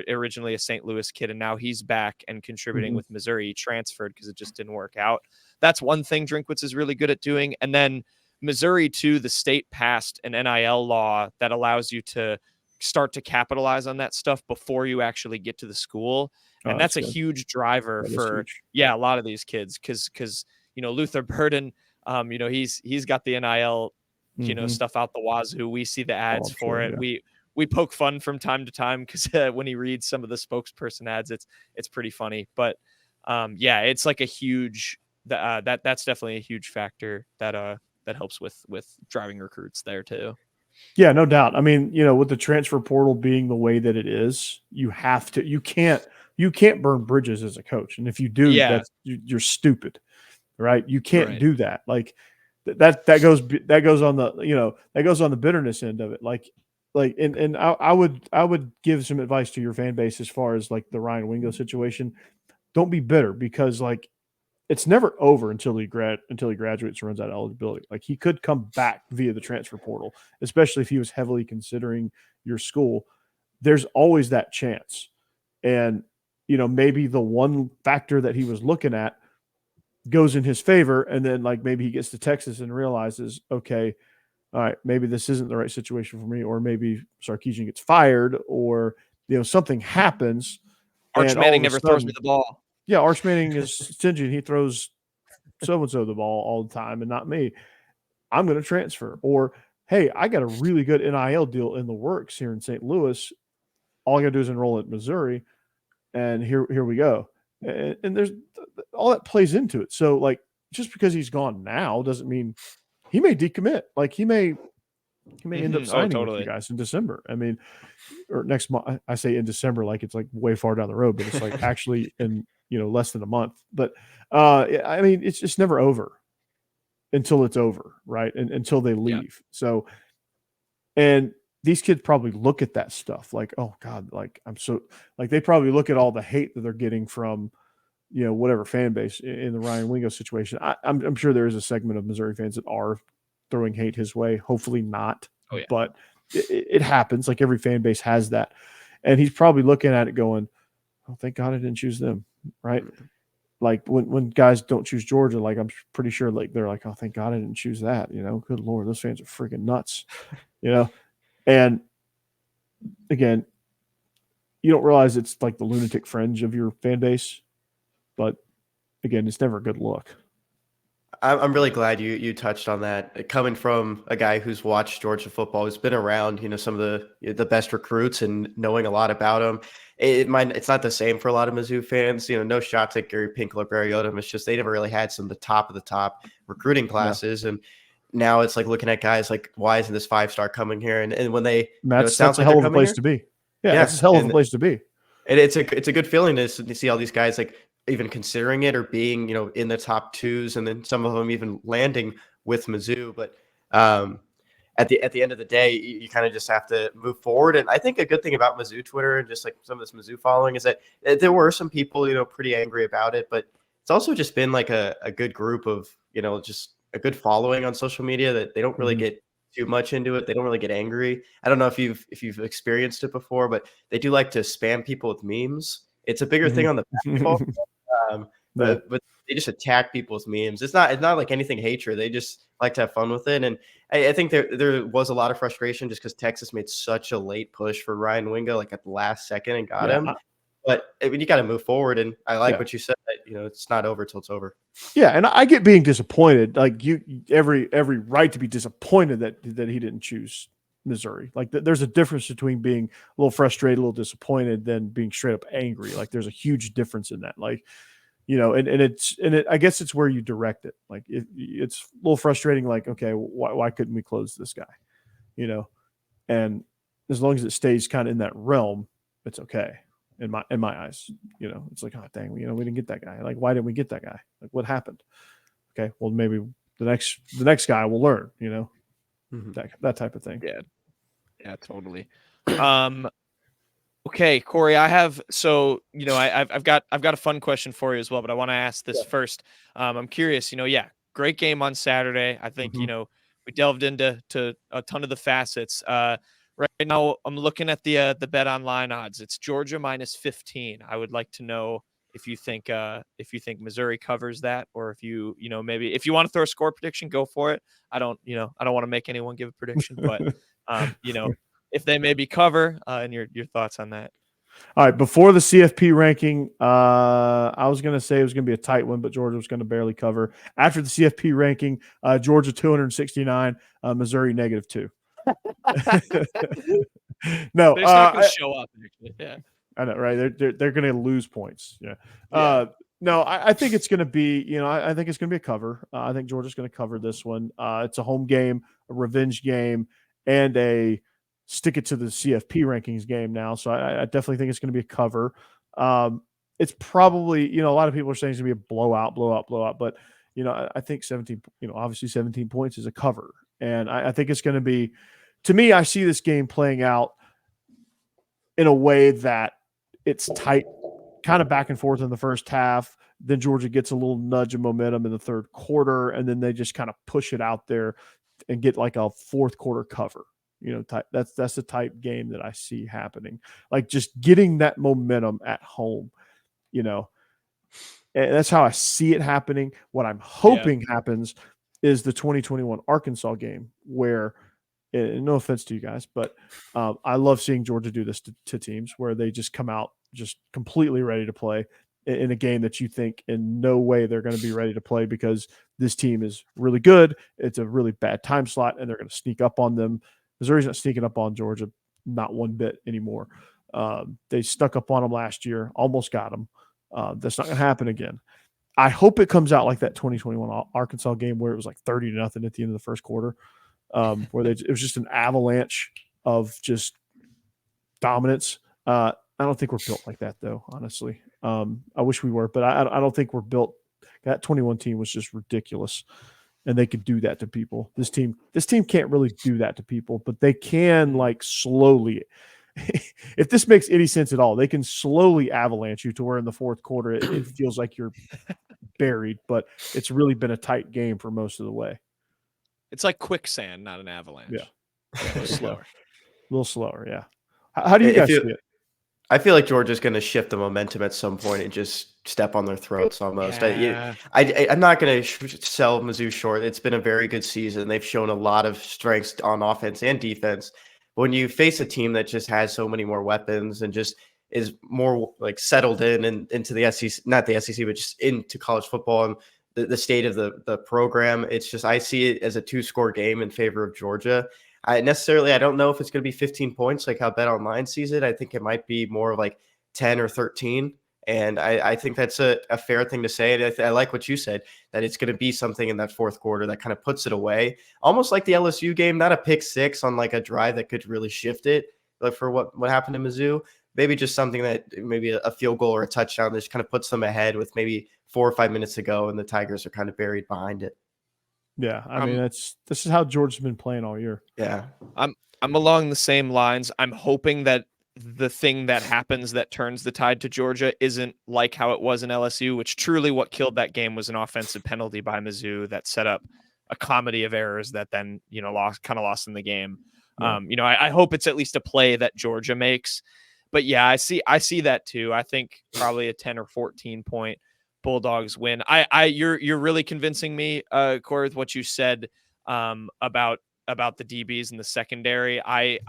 originally a St. Louis kid, and now he's back and contributing with Missouri. He transferred because it just didn't work out. That's one thing Drinkwitz is really good at doing. And then Missouri, too, the state passed an NIL law that allows you to start to capitalize on that stuff before you actually get to the school. And that's a huge driver for, a lot of these kids. Cause you know, Luther Burton, you know, he's got the NIL, you know, stuff out the wazoo. We see the ads for it. Yeah. We poke fun from time to time, because when he reads some of the spokesperson ads, it's pretty funny. But it's like a huge, that's definitely a huge factor that helps with driving recruits there too. Yeah, no doubt. I mean, you know, with the transfer portal being the way that it is, you can't burn bridges as a coach. And if you do, you're stupid, right? You can't do that. Like that goes on the bitterness end of it. And I would give some advice to your fan base as far as like the Ryan Wingo situation. Don't be bitter, because like it's never over until he graduates and runs out of eligibility. Like he could come back via the transfer portal, especially if he was heavily considering your school. There's always that chance. And, you know, maybe the one factor that he was looking at goes in his favor. And then like, maybe he gets to Texas and realizes, okay, all right, maybe this isn't the right situation for me, or maybe Sarkisian gets fired, or, you know, something happens. Arch Manning never throws me the ball. Yeah, Arch Manning is stingy. He throws so-and-so the ball all the time and not me. I'm going to transfer. Or, hey, I got a really good NIL deal in the works here in St. Louis. All I got to do is enroll at Missouri, and here we go. And there's all that plays into it. So, like, just because he's gone now doesn't mean he may decommit. Like, he may end up signing with you guys in December. I mean, or next month. I say in December like it's like way far down the road, but it's like actually in, you know, less than a month. But I mean, it's just never over until it's over, right? And until they leave. So, and these kids probably look at that stuff like, oh God, like I'm so, like they probably look at all the hate that they're getting from, you know, whatever fan base in the Ryan Wingo situation. I'm sure there is a segment of Missouri fans that are throwing hate his way. Hopefully not, but it happens. Like every fan base has that. And he's probably looking at it going, oh, thank God I didn't choose them. Right. Like when guys don't choose Georgia, like I'm pretty sure like they're like, oh, thank God I didn't choose that. You know, good Lord, those fans are freaking nuts, you know? And again, you don't realize it's like the lunatic fringe of your fan base, but again, it's never a good look. I'm really glad you touched on that. Coming from a guy who's watched Georgia football, who's been around, you know, some of the best recruits and knowing a lot about them. It's not the same for a lot of Mizzou fans. You know, no shots at Gary Pinkel or Barry Odom. It's just they never really had some of the top recruiting classes, and now it's like looking at guys like, why isn't this 5-star coming here? And when they, that's a hell of a place to be. Yeah, that's a hell of a place to be. And it's a good feeling to see all these guys like even considering it or being, you know, in the top twos, and then some of them even landing with Mizzou. But at the end of the day, you kind of just have to move forward. And I think a good thing about Mizzou Twitter and just like some of this Mizzou following is that there were some people, you know, pretty angry about it, but it's also just been like a good group of, you know, just a good following on social media that they don't really get too much into it. They don't really get angry. I don't know if you've experienced it before, but they do like to spam people with memes. It's a bigger thing on the basketball. But they just attack people's memes. It's not like anything hatred. They just like to have fun with it. And I think there was a lot of frustration just because Texas made such a late push for Ryan Wingo, like at the last second, and got him. But I mean, you got to move forward. And I like what you said, that, you know, it's not over till it's over. Yeah. And I get being disappointed. Like every right to be disappointed that he didn't choose Missouri. Like there's a difference between being a little frustrated, a little disappointed, than being straight up angry. Like there's a huge difference in that. Like, and I guess it's where you direct it. Like it's a little frustrating. Like, okay, why couldn't we close this guy? And as long as it stays kind of in that realm, it's okay in my eyes. It's like, oh dang, we didn't get that guy. Like, why didn't we get that guy? Like, what happened? Okay, well maybe the next guy will learn. That type of thing. Yeah, totally. Okay, Corey, I've got a fun question for you as well, but I want to ask this first. I'm curious, great game on Saturday. I think, we delved into a ton of the facets. Right now I'm looking at the Bet Online odds. It's Georgia -15. I would like to know if you think Missouri covers that, or if maybe if you want to throw a score prediction, go for it. I don't want to make anyone give a prediction, but if they maybe cover, and your thoughts on that. All right, before the CFP ranking, I was going to say it was going to be a tight one, but Georgia was going to barely cover. After the CFP ranking, Georgia 269, Missouri -2. No, they're not going to show up. Actually. Yeah, I know, right? They're going to lose points. Yeah. No, I think it's going to be, I think it's going to be a cover. I think Georgia's going to cover this one. It's a home game, a revenge game, and a stick it to the CFP rankings game now. So I definitely think it's going to be a cover. It's probably, a lot of people are saying it's going to be a blowout, but, I think 17, obviously 17 points is a cover. And I think it's going to be, to me, I see this game playing out in a way that it's tight, kind of back and forth in the first half. Then Georgia gets a little nudge of momentum in the third quarter, and then they just kind of push it out there and get like a fourth quarter cover. That's the type game that I see happening. Like just getting that momentum at home, and that's how I see it happening. What I'm hoping happens is the 2021 Arkansas game where, and no offense to you guys, but I love seeing Georgia do this to teams where they just come out just completely ready to play in a game that you think in no way they're going to be ready to play because this team is really good. It's a really bad time slot, and they're going to sneak up on them. Missouri's not sneaking up on Georgia, not one bit anymore. They stuck up on them last year, almost got them. That's not going to happen again. I hope it comes out like that 2021 Arkansas game where it was like 30-0 at the end of the first quarter, where it was just an avalanche of just dominance. I don't think we're built like that, though, honestly. I wish we were, but I don't think we're built. That 21 team was just ridiculous. And they could do that to people. This team can't really do that to people, but they can like slowly. If this makes any sense at all, they can slowly avalanche you to where in the fourth quarter it feels like you're buried, but it's really been a tight game for most of the way. It's like quicksand, not an avalanche. Yeah, a little slower. A little slower. Yeah. How do you guys see it? I feel like Georgia's going to shift the momentum at some point and just step on their throats almost. Yeah. I'm not going to sell Mizzou short. It's been a very good season. They've shown a lot of strengths on offense and defense. But when you face a team that just has so many more weapons and just is more like settled into the SEC, not the SEC, but just into college football and the state of the program, it's just I see it as a 2-score game in favor of Georgia. I don't know if it's going to be 15 points like how Bet Online sees it. I think it might be more of like 10 or 13. And I think that's a fair thing to say. And I like what you said, that it's going to be something in that fourth quarter that kind of puts it away. Almost like the LSU game, not a pick six on like a drive that could really shift it. Like for what happened to Mizzou, maybe just something that maybe a field goal or a touchdown that just kind of puts them ahead with maybe 4 or 5 minutes to go and the Tigers are kind of buried behind it. Yeah, I mean this is how Georgia's been playing all year. Yeah, I'm along the same lines. I'm hoping that the thing that happens that turns the tide to Georgia isn't like how it was in LSU, which truly what killed that game was an offensive penalty by Mizzou that set up a comedy of errors that then lost in the game. Yeah. I hope it's at least a play that Georgia makes. But yeah, I see that too. I think probably a 10 or 14 point Bulldogs win. You're really convincing me, Corey, with what you said about the DBs in the secondary. I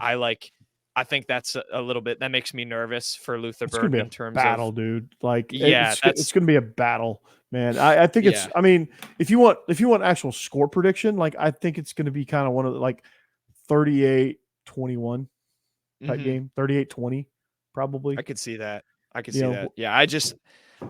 think that's a little bit that makes me nervous for Luther Burton in terms battle, of dude. Like yeah, it's going to be a battle, man. I think it's. I mean, if you want actual score prediction, like I think it's going to be kind of one of the, like 38-21 type game, 38-20 probably. I could see that. I can You see know, that. Yeah,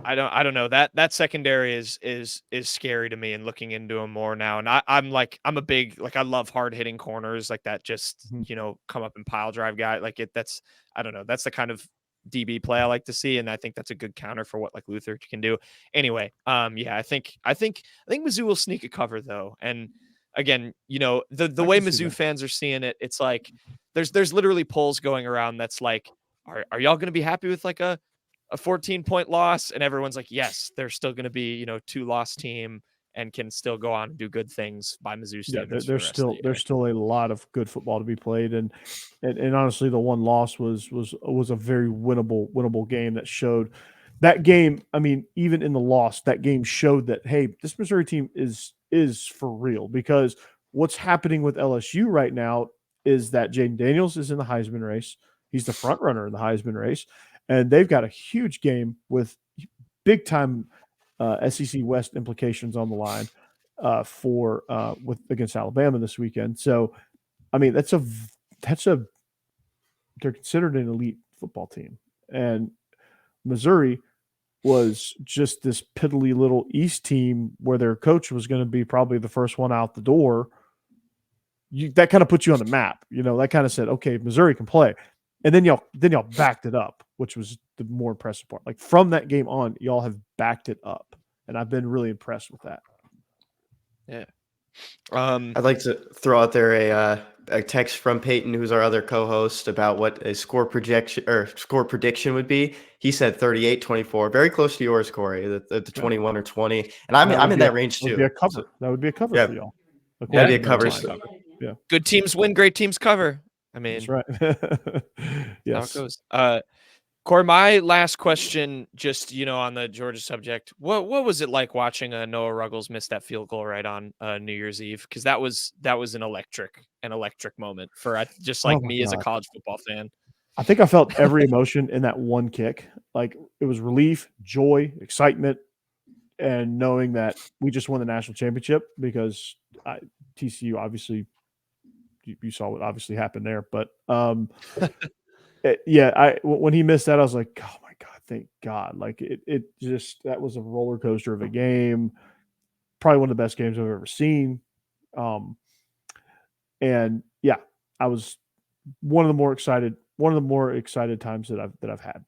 I don't know. That secondary is scary to me, and looking into them more now. And I'm a big, I love hard hitting corners like that, just Mhm. come up and pile drive guy. That's, I don't know. That's the kind of DB play I like to see, and I think that's a good counter for what Luther can do. Anyway, yeah, I think Mizzou will sneak a cover though. And again, the I way can see Mizzou that. fans are seeing it, it's like there's literally polls going around that's like, are y'all going to be happy with a 14-point loss? And everyone's like, yes, they're still going to be, 2-loss team and can still go on and do good things by Mizzou Yeah, standards for the rest of the year. there's still a lot of good football to be played, and honestly, the one loss was a very winnable game that showed that game. I mean, even in the loss, that game showed that hey, this Missouri team is for real, because what's happening with LSU right now is that Jaden Daniels is in the Heisman race. He's the front runner in the Heisman race, and they've got a huge game with big time SEC West implications on the line for with against Alabama this weekend. So, I mean, that's a they're considered an elite football team, and Missouri was just this piddly little East team where their coach was going to be probably the first one out the door. That kind of put you on the map, that kind of said, okay, Missouri can play. And then y'all backed it up, which was the more impressive part. Like from that game on, y'all have backed it up. And I've been really impressed with that. Yeah. I'd like to throw out there a text from Peyton, who's our other co-host, about what a score prediction would be. He said 38-24, very close to yours, Corey, the 21 or 20. And I'm in that range too. That would be a cover. That would be a cover for y'all. That'd be a cover. Yeah. Good teams win, great teams cover. I mean, that's right. How Yes. it goes. Corey, my last question, just on the Georgia subject, what was it like watching Noah Ruggles miss that field goal right on New Year's Eve? Because that was an electric moment for just like me as a college football fan. I think I felt every emotion in that one kick. Like it was relief, joy, excitement, and knowing that we just won the national championship, because TCU obviously you saw what obviously happened there, but when he missed that, I was like, oh my God, thank God. Like it just, that was a roller coaster of a game. Probably one of the best games I've ever seen. And yeah, I was one of the more excited times that I've had.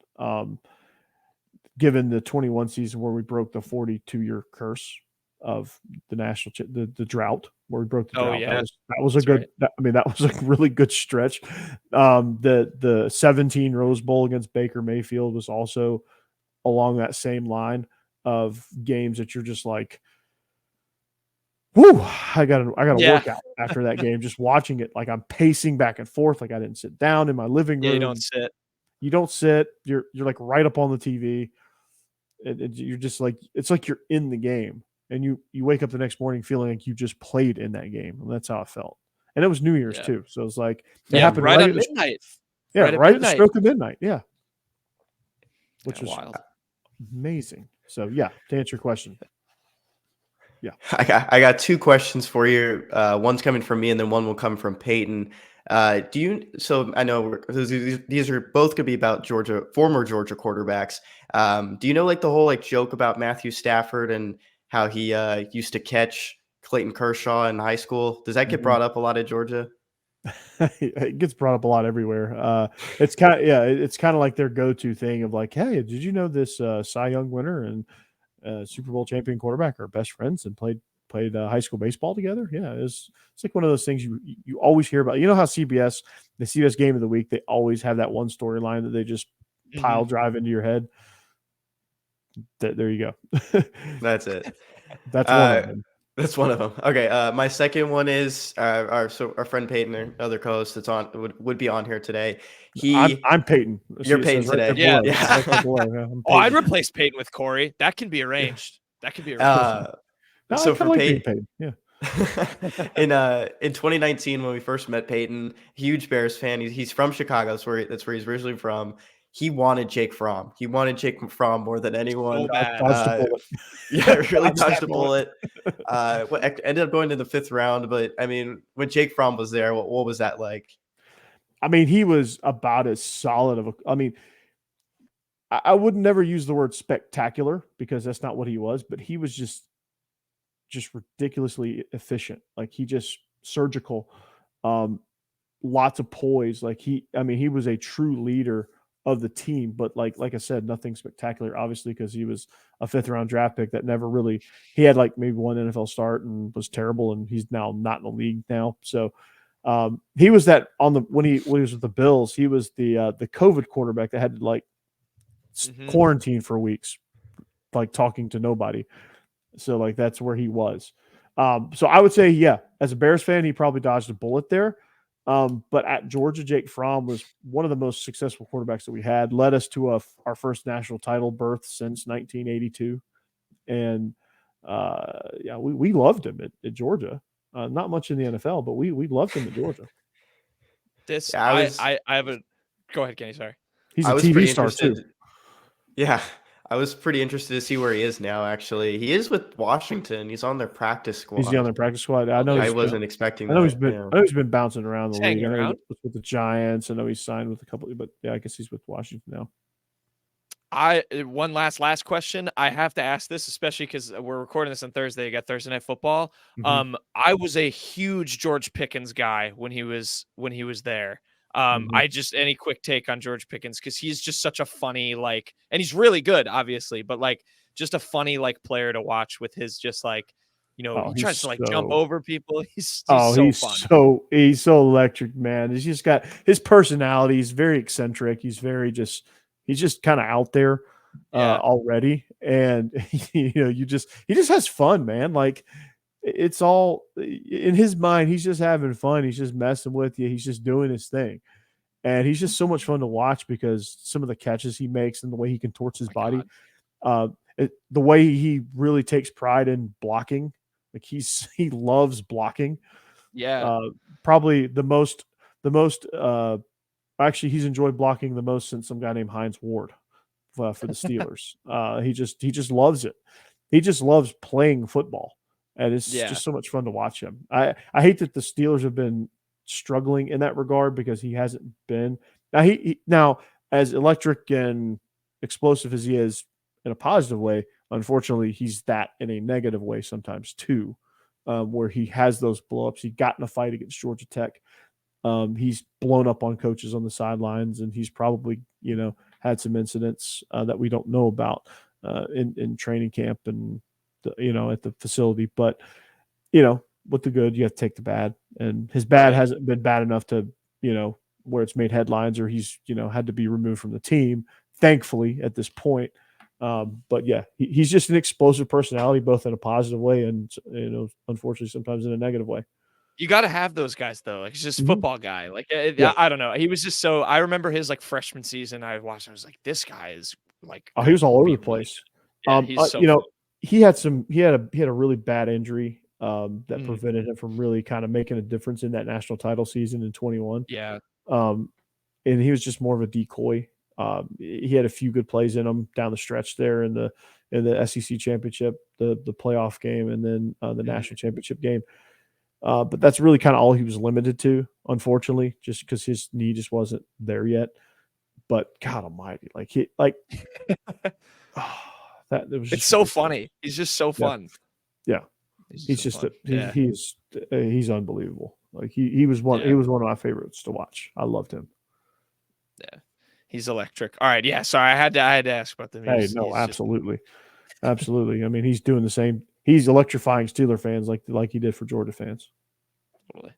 Given the 21 season where we broke the 42-year curse of the national the drought, where we broke the drought. Yeah. That was a good. Right. That was a really good stretch. The 17 Rose Bowl against Baker Mayfield was also along that same line of games that you're just like, whoo, I got to work out after that game. Just watching it, like I'm pacing back and forth, like I didn't sit down in my living room. Yeah, you don't sit. You're like right up on the TV. You're just like, it's like you're in the game, and you wake up the next morning feeling like you just played in that game. And that's how I felt. And it was New Year's too. So it was like, it happened right at midnight. Right at the stroke of midnight. Yeah. Which was wild. Amazing. So yeah, to answer your question. Yeah. I got two questions for you. One's coming from me, and then one will come from Peyton. So I know these are both going to be about former Georgia quarterbacks. Do you know the whole joke about Matthew Stafford and how he used to catch Clayton Kershaw in high school? Does that get brought up a lot at Georgia? It gets brought up a lot everywhere. It's kind of like their go-to thing of like, hey, did you know this Cy Young winner and Super Bowl champion quarterback are best friends and played high school baseball together? Yeah, it's like one of those things you always hear about. You know how the CBS game of the week, they always have that one storyline that they just pile drive into your head. There you go. That's it. That's one of them. That's one of them. Okay. My second one is our friend Peyton, our other co-host that's on would be on here today. I'm Peyton. You're Peyton today. Right yeah. I'd replace Peyton with Corey. That can be arranged. So for Peyton, yeah. in 2019, when we first met Peyton, huge Bears fan. He's from Chicago. That's where he's originally from. He wanted Jake Fromm. He wanted Jake Fromm more than anyone. Really dodged a bullet. Ended up going to the 5th round, but I mean, when Jake Fromm was there, what was that like? I mean, he was about as solid of a. I mean, I would never use the word spectacular because that's not what he was, but he was just ridiculously efficient. Like he just surgical, lots of poise. Like he was a true leader of the team, but like I said, nothing spectacular, obviously, because he was a 5th-round draft pick that never really. He had like maybe one NFL start and was terrible, and he's now not in the league now. So he was that when he was with the Bills. He was the COVID quarterback that had to like quarantine for weeks, like talking to nobody. So like that's where he was. So I would say, yeah, as a Bears fan, he probably dodged a bullet there. But at Georgia, Jake Fromm was one of the most successful quarterbacks that we had, led us to our first national title berth since 1982. And yeah, we loved him at Georgia. Not much in the NFL, but we loved him at Georgia. I have a go ahead, Kenny. Sorry. He's a TV star too. Yeah. I was pretty interested to see where he is now, actually. He is with Washington. He's on their practice squad. He's on their practice squad. I know. I wasn't expecting that. I know he's been bouncing around the league. I know around. he was with the Giants. I know he's signed with a couple, but yeah, I guess he's with Washington now. One last question. I have to ask this, especially because we're recording this on Thursday. You got Thursday Night Football. I was a huge George Pickens guy when he was there. I just any quick take on George Pickens because he's just such a funny and he's really good, obviously, but just a funny player to watch with his just he tries to jump over people. He's so fun. He's so electric, man. He's just got his personality. He's very eccentric. He's just kind of out there already, and he just has fun, man. Like it's all in his mind. He's just having fun. He's just messing with you. He's just doing his thing. And he's just so much fun to watch because some of the catches he makes and the way he contorts his body, the way he really takes pride in blocking. Like he loves blocking. Yeah. Probably the most actually he's enjoyed blocking the most since some guy named Hines Ward for the Steelers. He just loves it. He just loves playing football. And it's just so much fun to watch him. I hate that the Steelers have been struggling in that regard because he hasn't been. Now as electric and explosive as he is in a positive way, unfortunately, he's that in a negative way sometimes too, where he has those blowups. He got in a fight against Georgia Tech. He's blown up on coaches on the sidelines, and he's probably had some incidents that we don't know about in training camp and at the facility. But with the good, you have to take the bad, and his bad hasn't been bad enough to where it's made headlines or he's had to be removed from the team, thankfully at this point. But yeah, he's just an explosive personality, both in a positive way and unfortunately sometimes in a negative way. You got to have those guys though. He's just a football guy. I don't know. He was just so. I remember his freshman season. I watched. I was like, this guy is he was all over the place. Yeah, he's so he had a really bad injury that prevented him from really kind of making a difference in that national title season in 21. Yeah. And he was just more of a decoy. He had a few good plays in him down the stretch there in the SEC championship, the playoff game, and then the national championship game. But that's really kind of all he was limited to, unfortunately, just because his knee just wasn't there yet. But God Almighty, it's so funny. He's just so fun. Yeah, he's unbelievable. Like he was one of my favorites to watch. I loved him. Yeah, he's electric. All right, yeah. Sorry, I had to ask about them. Absolutely. I mean, he's doing the same. He's electrifying Steeler fans like he did for Georgia fans. Totally.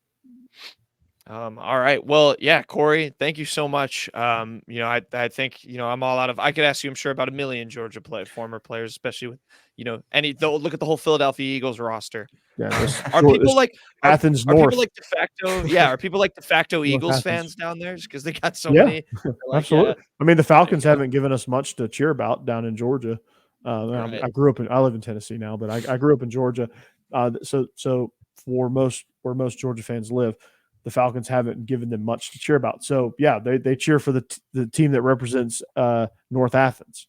All right. Well, yeah, Corey, thank you so much. I think, I'm all out of, I could ask you, I'm sure, about a million Georgia former players, especially with, look at the whole Philadelphia Eagles roster. Yeah. Are people Athens are North? People de facto, are people de facto Eagles fans down there? Because they got so many. Absolutely. I mean, the Falcons haven't given us much to cheer about down in Georgia. Right. I live in Tennessee now, but I grew up in Georgia. So for where most Georgia fans live, the Falcons haven't given them much to cheer about. So yeah, they cheer for the team that represents North Athens.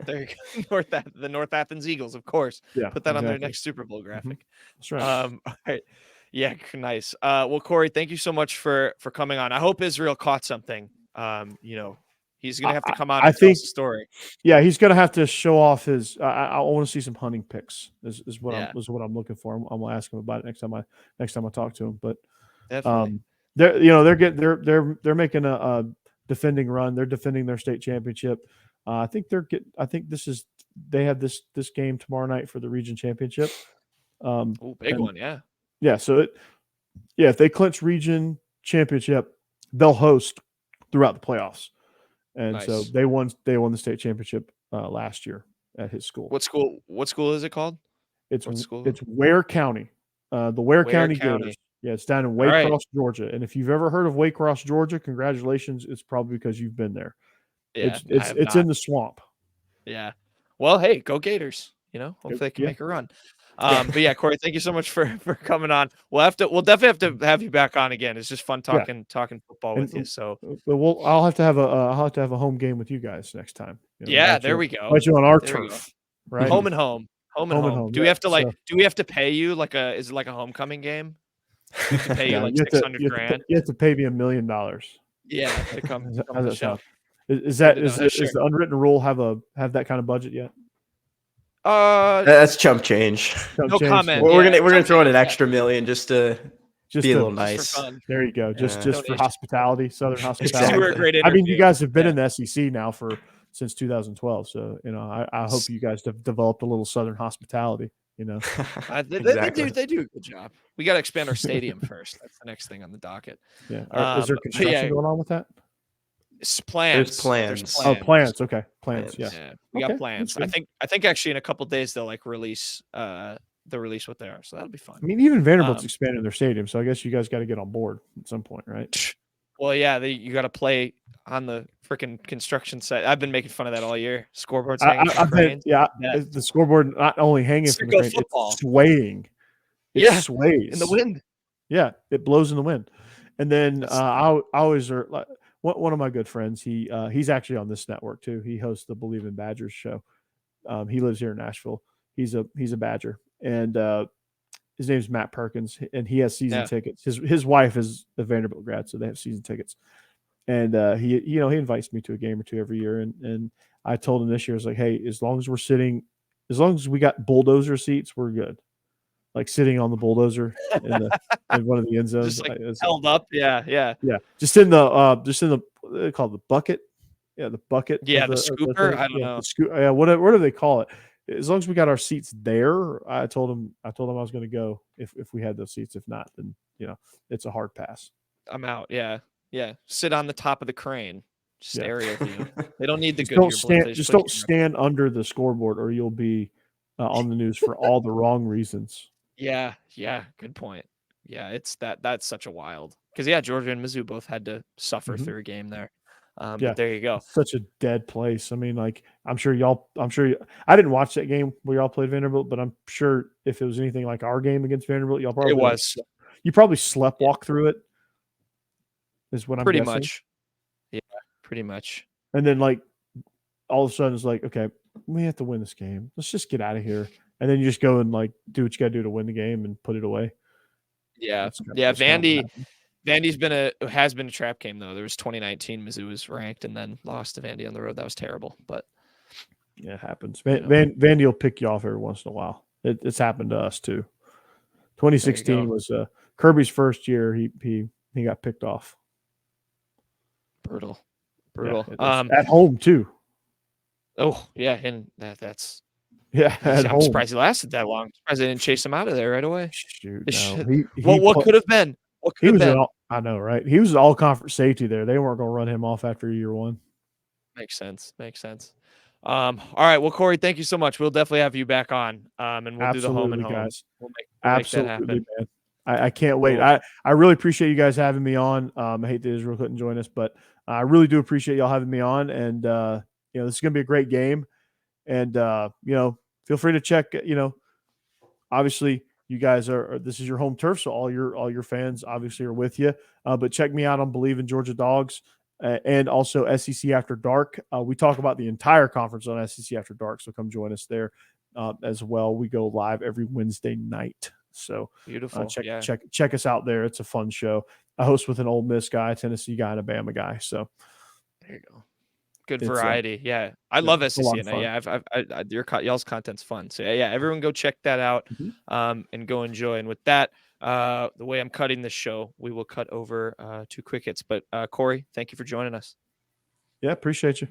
There you go. The North Athens Eagles, of course. Yeah, put that on their next Super Bowl graphic. That's right. All right. Yeah, nice. Well, Corey, thank you so much for coming on. I hope Israel caught something. He's going to have to come on I and tell think us the story. Yeah, he's going to have to show off his. I want to see some hunting pics. Is what Yeah. I'm looking for. I'm going to ask him about it next time I talk to him. But Definitely. they're making a defending run. They're defending their state championship. I think they have this game tomorrow night for the region championship. Big one, yeah. Yeah, so if they clinch region championship, they'll host throughout the playoffs. And so Nice. they won the state championship last year at his school. What school is it called? It's What school? It's Ware County. The Ware County Gators. Yeah, it's down in Waycross, Georgia. And if you've ever heard of Waycross, Georgia, congratulations. It's probably because you've been there. Yeah, it's in the swamp. Yeah. Well, hey, go Gators. Hopefully they can make a run. But yeah, Corey, thank you so much for coming on. We'll definitely have to have you back on again. It's just fun talking football with you. So I'll have to have a home game with you guys next time. There we go. Put you on our turf, right? Home and home. Do we have to do we have to pay you is it like a homecoming game? We have to pay you like $600,000. You have to pay me $1 million. Yeah, to come to How's the that show. sound? Is the Unwritten Rule have that kind of budget yet? That's chump change. No comment. We're gonna throw in an extra $1 million just to be a little nice. There you go. Just for hospitality, Southern hospitality. We're a great I mean, you interview. guys have been in the SEC now since 2012, so I hope you guys have developed a little Southern hospitality. They do a good job. We got to expand our stadium first. That's the next thing on the docket. Yeah. Is there construction going on with that? It's plans. There's plans. Oh, plans. Okay, plans. Yeah. We got plans. I think actually in a couple of days they'll release what they are. So that'll be fun. I mean, even Vanderbilt's expanding their stadium, so I guess you guys got to get on board at some point, right? Well, yeah, you got to play on the freaking construction site. I've been making fun of that all year. Scoreboards hanging from cranes. The scoreboard not only hanging from the crane, it's swaying. It sways in the wind. Yeah, it blows in the wind. And then I always like one of my good friends. He's actually on this network too. He hosts the Bleav in Badgers show. He lives here in Nashville. He's a Badger, and his name's Matt Perkins, and he has season tickets. His wife is a Vanderbilt grad, so they have season tickets. And he invites me to a game or two every year. And I told him this year, I was like, hey, as long as we got bulldozer seats, we're good. Like sitting on the bulldozer in one of the end zones, just held up. Yeah. Just in the what do they call it, the bucket. Yeah, the bucket. Yeah, the scooper. I don't know. Yeah, what do they call it? As long as we got our seats there, I told him I was going to go if we had those seats. If not, then it's a hard pass. I'm out. Yeah. Sit on the top of the crane. Just aerial view. They don't need the good. Don't stand under the scoreboard, or you'll be on the news for all the wrong reasons. Yeah. Good point. Yeah, that's such a wild because Georgia and Mizzou both had to suffer through a game there. But there you go. It's such a dead place. I mean, like I didn't watch that game where y'all played Vanderbilt, but I'm sure if it was anything like our game against Vanderbilt, y'all probably you probably slept walk through it. Is what I'm pretty guessing. much. Yeah, pretty much. And then like all of a sudden it's like, okay, we have to win this game. Let's just get out of here. And then you just go and like do what you got to do to win the game and put it away. Yeah. Vandy's has been a trap game though. There was 2019 Mizzou was ranked and then lost to Vandy on the road. That was terrible, but it happens. Vandy will pick you off every once in a while. It's happened to us too. 2016 was Kirby's first year. He got picked off. Brutal. At home too. Oh yeah, and that's I'm surprised he lasted that long. I'm surprised they didn't chase him out of there right away. Shoot, no. What could have been? What could have been? I know, right? He was all conference safety there. They weren't going to run him off after year one. Makes sense. All right. Well, Corey, thank you so much. We'll definitely have you back on, and we'll do the home and home. Guys. We'll make Absolutely, that happen. Man. I can't wait. I really appreciate you guys having me on. I hate that Israel couldn't join us, but I really do appreciate y'all having me on. And this is going to be a great game. And feel free to check. Obviously, you guys this is your home turf, so all your fans obviously are with you. But check me out on Bleav in Georgia Dogs and also SEC After Dark. We talk about the entire conference on SEC After Dark, so come join us there as well. We go live every Wednesday night. So beautiful. Check us out there. It's a fun show. I host with an Ole Miss guy, Tennessee guy, and a Bama guy. So there you go. good It's variety. Yeah, I love it's a lot SEC, of and fun. yeah, y'all's content's fun. So yeah, everyone go check that out, Mhm. and go enjoy. And with that, the way I'm cutting this show, we will cut over to quick hits. But Corey, thank you for joining us. Yeah, appreciate you.